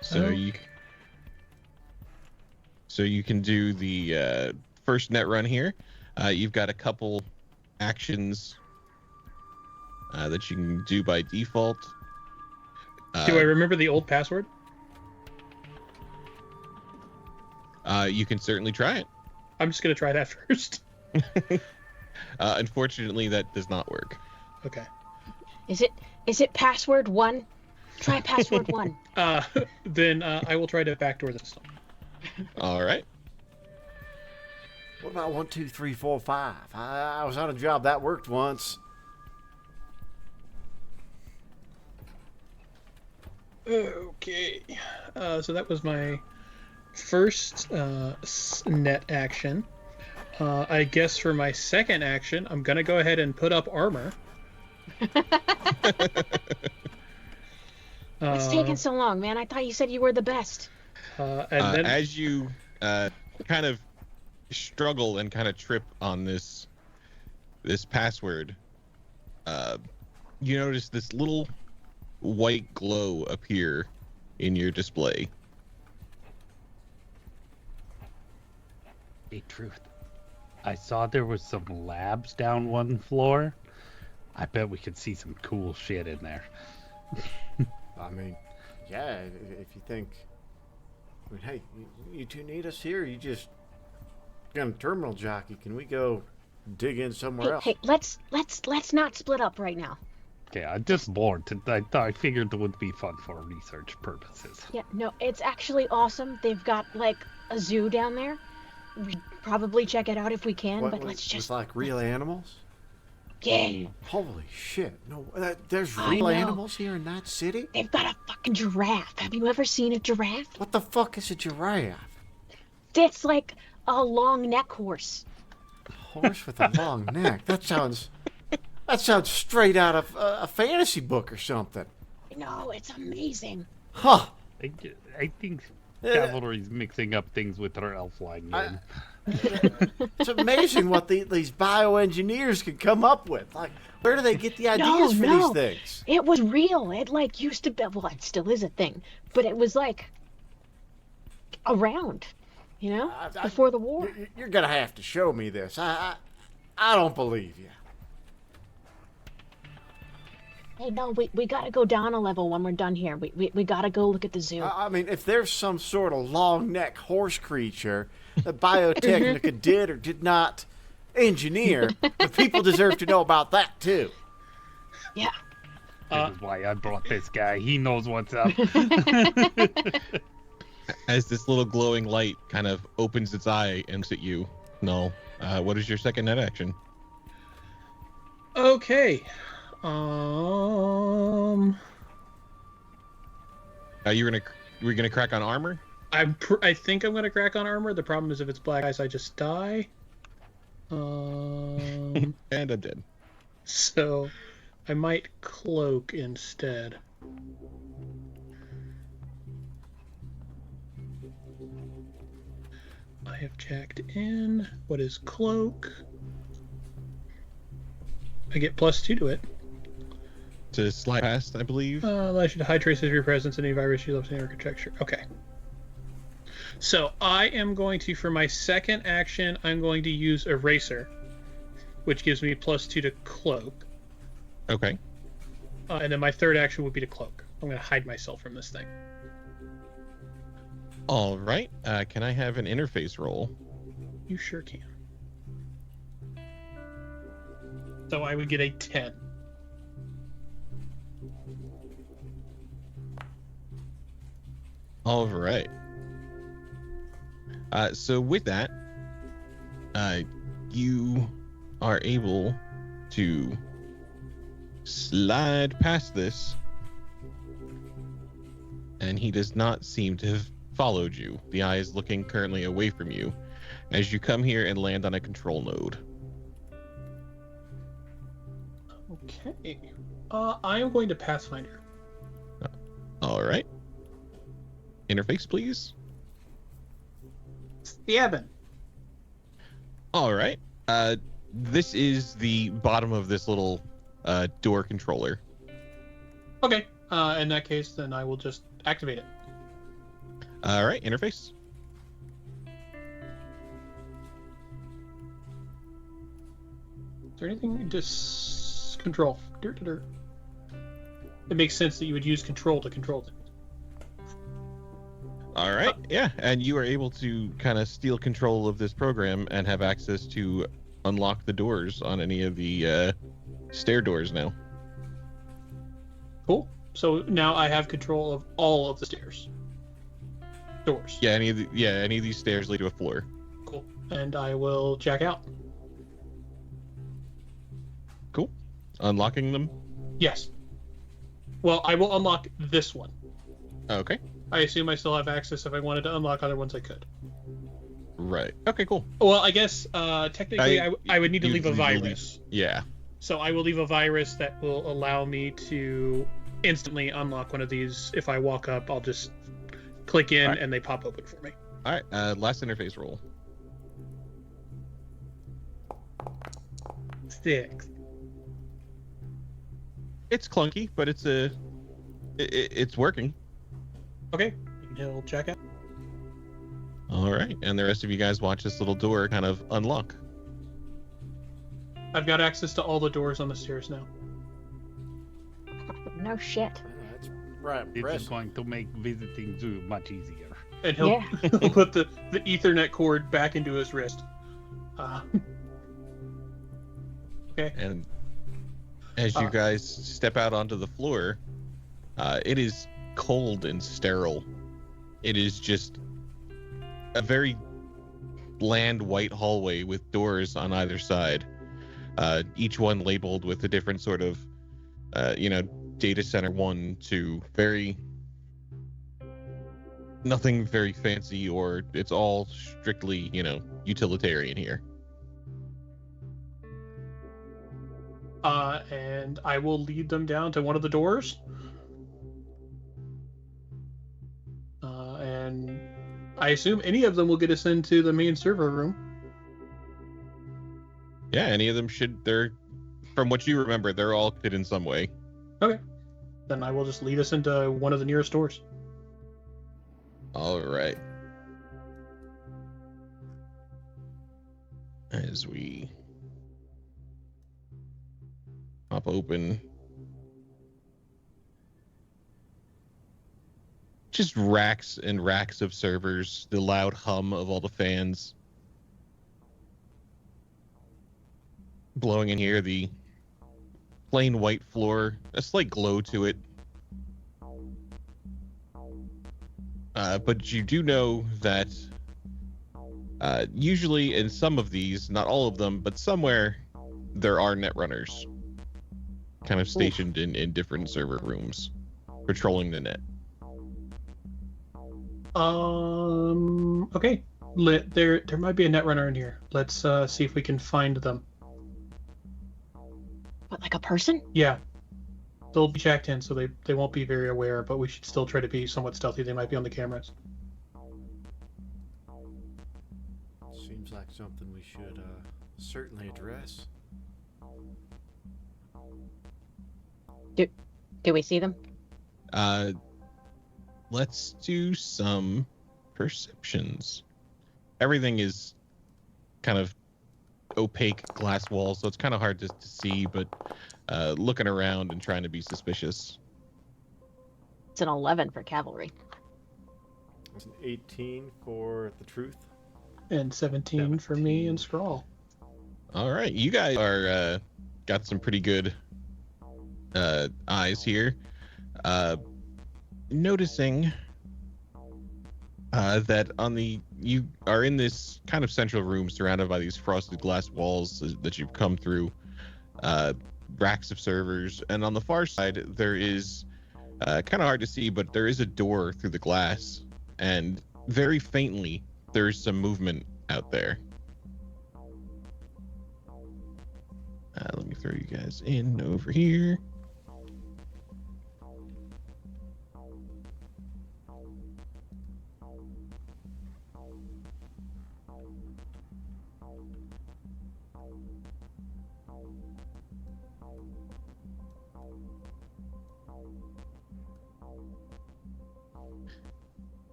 So you can do the first net run here. You've got a couple actions that you can do by default. Do I remember the old password? You can certainly try it. I'm just gonna try that first. Unfortunately, that does not work. Okay. Is it password 1? Try password 1. Then I will try to backdoor this one. All right. What about 1, 2, 3, 4, 5? I was on a job that worked once. Okay. So that was my first net action. I guess for my second action, I'm gonna go ahead and put up armor. What's taking so long, man? I thought you said you were the best. And then As you kind of struggle and kind of trip on this password, you notice this little white glow appear in your display. Hey, truth. I saw there was some labs down one floor. I bet we could see some cool shit in there. I mean, yeah, if you think, I mean, hey, you two need us here. You just got a terminal jockey. Can we go dig in somewhere else? Hey, let's not split up right now. Okay, I'm just bored. I figured it would be fun for research purposes. Yeah, no, it's actually awesome. They've got like a zoo down there. We'd probably check it out if we can, but let's just with like real animals. Yeah. Holy shit! No, there's I real know. animals here in that city. They've got a fucking giraffe. Have you ever seen a giraffe? What the fuck is a giraffe? It's like a long neck horse. Horse with a long neck. That sounds straight out of a fantasy book or something. No, it's amazing. Huh? I think Cavalry's mixing up things with her elf line game. It's amazing what these bioengineers can come up with. Like, where do they get the ideas for these things? It was real. It like used to be. Well, it still is a thing, but it was like around, you know, before the war. You're gonna have to show me this. I don't believe you. Hey, no, we gotta go down a level when we're done here. We gotta go look at the zoo. I mean, if there's some sort of long neck horse creature that Biotechnica did or did not engineer, the people deserve to know about that too. Yeah. This is why I brought this guy. He knows what's up. As this little glowing light kind of opens its eye and looks at you, Null, what is your second net action? Okay. We're gonna crack on armor? I think I'm gonna crack on armor. The problem is if it's black ice, I just die. And I'm dead. So I might cloak instead. I have jacked in. What is cloak? I get +2 to it. To slide past, I believe. Allows you to hide traces of your presence in any virus you left in the architecture. Okay. So I am going to, for my second action, I'm going to use Eraser, which gives me +2 to cloak. Okay. And then my third action would be to cloak. I'm going to hide myself from this thing. All right. Can I have an interface roll? You sure can. So I would get a 10. All right. So with that, you are able to slide past this, and he does not seem to have followed you. The eye is looking currently away from you as you come here and land on a control node. Okay. I am going to Pathfinder. All right. Interface, please. 7. All right. this is the bottom of this little door controller. Okay. In that case, then I will just activate it. All right, interface. Is there anything to control? It makes sense that you would use control to control it. All right, yeah, and you are able to kind of steal control of this program and have access to unlock the doors on any of the stair doors now. Cool. So now I have control of all of the doors. Yeah, any of these stairs lead to a floor. Cool. And I will jack out. Cool. Unlocking them. Yes. Well, I will unlock this one. Okay. I assume I still have access. If I wanted to unlock other ones, I could. Right. Okay, cool. Well, I guess technically I would need to leave a virus. Yeah. So I will leave a virus that will allow me to instantly unlock one of these. If I walk up, I'll just click in and they pop open for me. All right. Last interface roll. 6. It's clunky, but it's working. Okay. He'll check out. All right, and the rest of you guys watch this little door kind of unlock. I've got access to all the doors on the stairs now. No shit. That's right. It's going to make visiting zoo much easier. And he'll put the Ethernet cord back into his wrist. Okay. And as you guys step out onto the floor, it is cold and sterile. It is just a very bland white hallway with doors on either side, each one labeled with a different sort of, data center 1 to nothing very fancy, or it's all strictly, utilitarian here. And I will lead them down to one of the doors. And I assume any of them will get us into the main server room. Yeah, any of them they're, from what you remember, they're all connected in some way. Okay. Then I will just lead us into one of the nearest doors. All right. As we pop open, just racks and racks of servers, the loud hum of all the fans blowing in here, the plain white floor, a slight glow to it. But you do know that usually in some of these, not all of them, but somewhere there are netrunners kind of stationed in different server rooms patrolling the net. Okay. There might be a netrunner in here. Let's see if we can find them. What, like a person? Yeah. They'll be checked in, so they won't be very aware, but we should still try to be somewhat stealthy. They might be on the cameras. Seems like something we should certainly address. Do we see them? Let's do some perceptions. Everything is kind of opaque glass walls, so it's kind of hard to see, but looking around and trying to be suspicious. It's an 11 for cavalry. It's an 18 for the truth. And 17 for me and Scrawl. All right, you guys are got some pretty good eyes here. Noticing that you are in this kind of central room surrounded by these frosted glass walls that you've come through, racks of servers, and on the far side there is kind of hard to see, but there is a door through the glass, and very faintly there is some movement out there. Let me throw you guys in over here.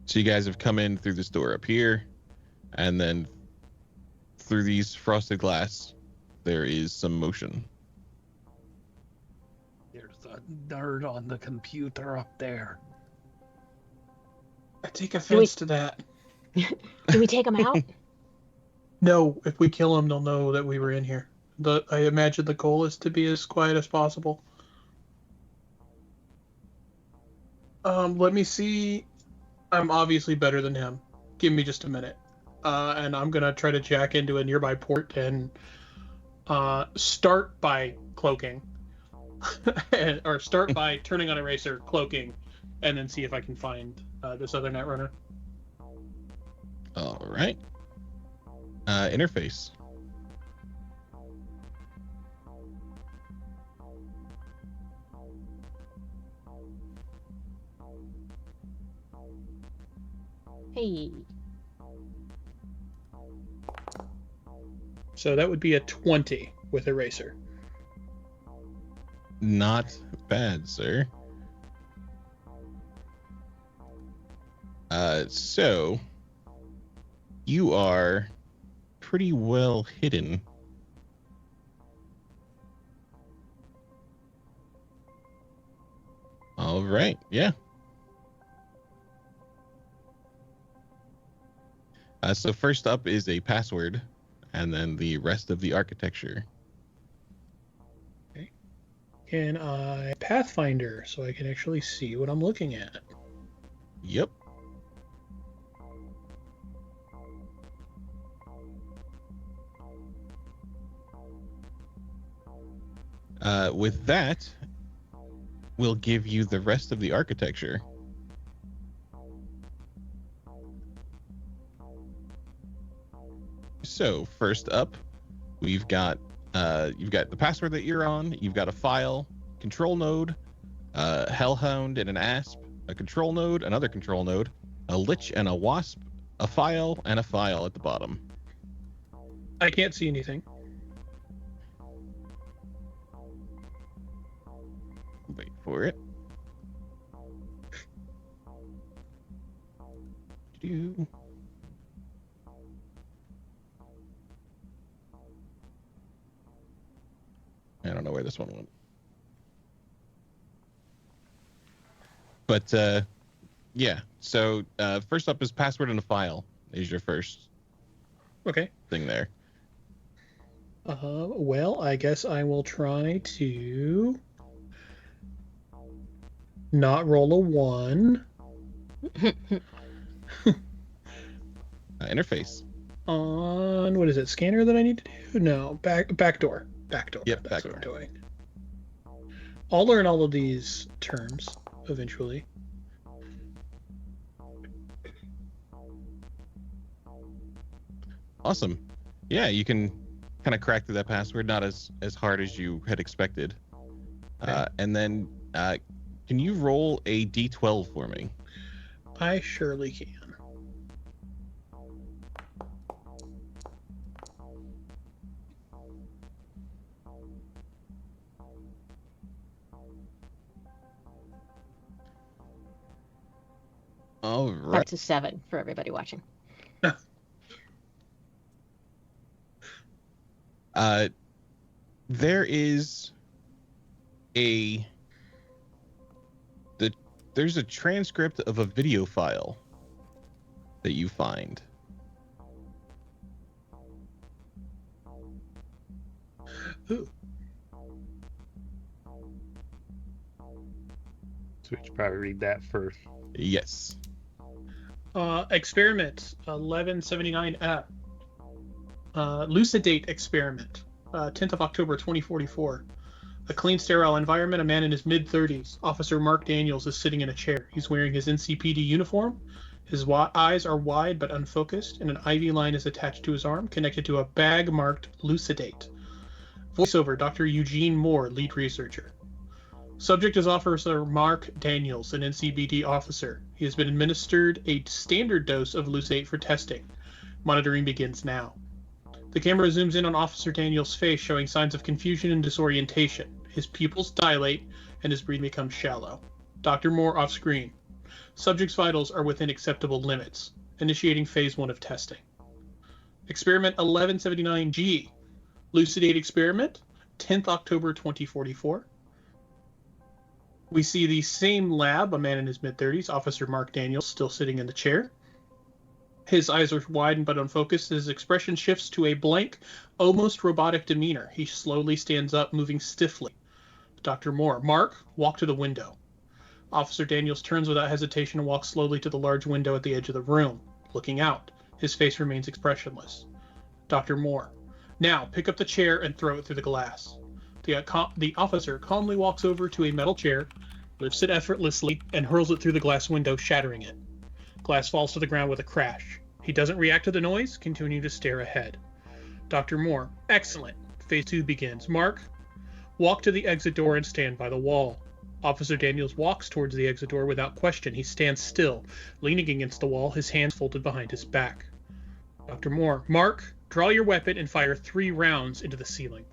So you guys have come in through this door up here, and then through these frosted glass, there is some motion. There's a nerd on the computer up there. I take offense to that. Can we take him out? No, if we kill him, they'll know that we were in here. I imagine the goal is to be as quiet as possible. Let me see. I'm obviously better than him. Give me just a minute. And I'm going to try to jack into a nearby port and start by cloaking. Or start by turning on Eraser, cloaking, and then see if I can find this other Netrunner. All right. Interface. Hey. So that would be a 20 with Eraser. Not bad, sir. So you are pretty well hidden. All right, yeah. So first up is a password, and then the rest of the architecture. Okay. Can I Pathfinder so I can actually see what I'm looking at? Yep. With that, we'll give you the rest of the architecture. So first up, you've got the password that you're on. You've got a file, control node, hellhound and an asp, a control node, another control node, a lich and a wasp, a file, and a file at the bottom. I can't see anything. Wait for it. I don't know where this one went. But yeah, so first up is password and a file is your first thing there. Well, I guess I will try to not roll a 1. Interface. On, what is it, scanner that I need to do? No, backdoor. Backdoor. Yep, That's backdoor. what I'm doing. I'll learn all of these terms eventually. Awesome. Yeah, you can kind of crack through that password, not as hard as you had expected. Okay. And then can you roll a d12 for me? I surely can. All right. That's a 7 for everybody watching. There is there's a transcript of a video file that you find. Ooh. So we should probably read that first. Yes. Experiment 1179F. Lucidate experiment. 10th of October 2044. A clean, sterile environment. A man in his mid-30s. Officer Mark Daniels is sitting in a chair. He's wearing his NCPD uniform. His eyes are wide but unfocused, and an IV line is attached to his arm, connected to a bag marked Lucidate. Voiceover, Dr. Eugene Moore, lead researcher. Subject is Officer Mark Daniels, an NCPD officer. He has been administered a standard dose of Lucidate for testing. Monitoring begins now. The camera zooms in on Officer Daniels' face, showing signs of confusion and disorientation. His pupils dilate, and his breathing becomes shallow. Dr. Moore off screen. Subject's vitals are within acceptable limits. Initiating phase 1 of testing. Experiment 1179G. Lucidate experiment, 10th October 2044. We see the same lab, a man in his mid-30s, Officer Mark Daniels, still sitting in the chair. His eyes are wide but unfocused. His expression shifts to a blank, almost robotic demeanor. He slowly stands up, moving stiffly. Dr. Moore, Mark, walk to the window. Officer Daniels turns without hesitation and walks slowly to the large window at the edge of the room, looking out. His face remains expressionless. Dr. Moore, now pick up the chair and throw it through the glass. The officer calmly walks over to a metal chair, lifts it effortlessly, and hurls it through the glass window, shattering it. Glass falls to the ground with a crash. He doesn't react to the noise, continuing to stare ahead. Dr. Moore, excellent. Phase 2 begins. Mark, walk to the exit door and stand by the wall. Officer Daniels walks towards the exit door without question. He stands still, leaning against the wall, his hands folded behind his back. Dr. Moore, Mark, draw your weapon and fire 3 rounds into the ceiling.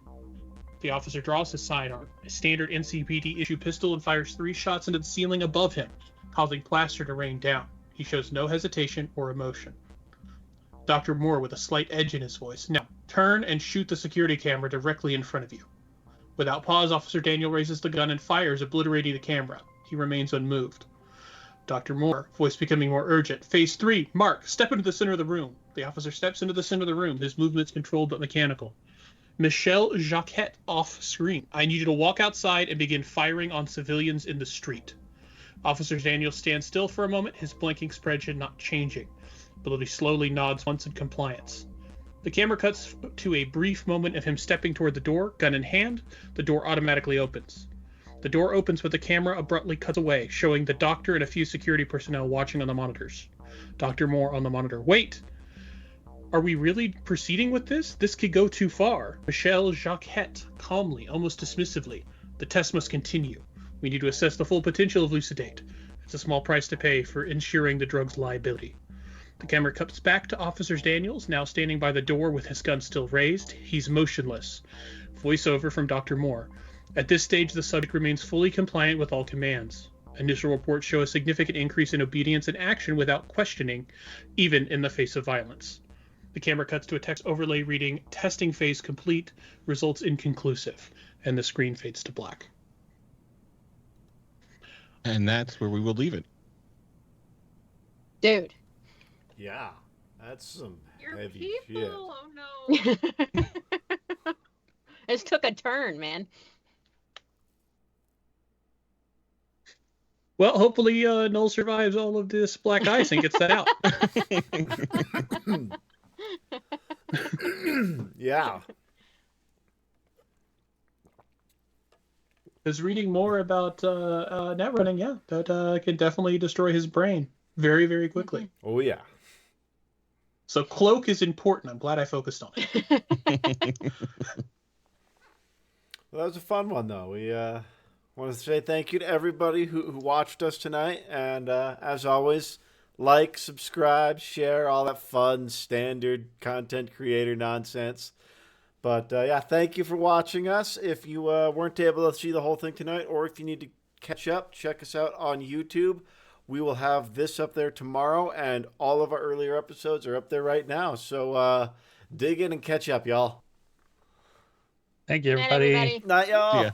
The officer draws his sidearm, a standard NCPD issue pistol, and fires 3 shots into the ceiling above him, causing plaster to rain down. He shows no hesitation or emotion. Dr. Moore, with a slight edge in his voice, now turn and shoot the security camera directly in front of you. Without pause, Officer Daniel raises the gun and fires, obliterating the camera. He remains unmoved. Dr. Moore, voice becoming more urgent. Phase 3, Mark, step into the center of the room. The officer steps into the center of the room, his movements controlled but mechanical. Michelle Jacquette off screen. I need you to walk outside and begin firing on civilians in the street. Officer Daniel stands still for a moment, his blanking expression not changing, but he slowly nods once in compliance. The camera cuts to a brief moment of him stepping toward the door, gun in hand. The door automatically opens. The door opens, but the camera abruptly cuts away, showing the doctor and a few security personnel watching on the monitors. Dr. Moore on the monitor. Wait! Are we really proceeding with this? This could go too far. Michelle Jacquette, calmly, almost dismissively. The test must continue. We need to assess the full potential of Lucidate. It's a small price to pay for ensuring the drug's liability. The camera cuts back to Officer Daniels, now standing by the door with his gun still raised. He's motionless. Voiceover from Dr. Moore. At this stage, the subject remains fully compliant with all commands. Initial reports show a significant increase in obedience and action without questioning, even in the face of violence. The camera cuts to a text overlay reading, testing phase complete, results inconclusive, and the screen fades to black. And that's where we will leave it. Dude. Yeah, that's some Your heavy people. shit. Oh no. This took a turn, man. Well, hopefully Null survives all of this black ice and gets that out. Yeah. Because reading more about net running, yeah, that can definitely destroy his brain very, very quickly. Oh, yeah. So cloak is important. I'm glad I focused on it. Well, that was a fun one, though. We want to say thank you to everybody who watched us tonight. And as always, like, subscribe, share, all that fun, standard content creator nonsense. But, yeah, thank you for watching us. If you weren't able to see the whole thing tonight, or if you need to catch up, check us out on YouTube. We will have this up there tomorrow, and all of our earlier episodes are up there right now. So dig in and catch up, y'all. Thank you, Night, everybody. everybody. Night, y'all. Yeah.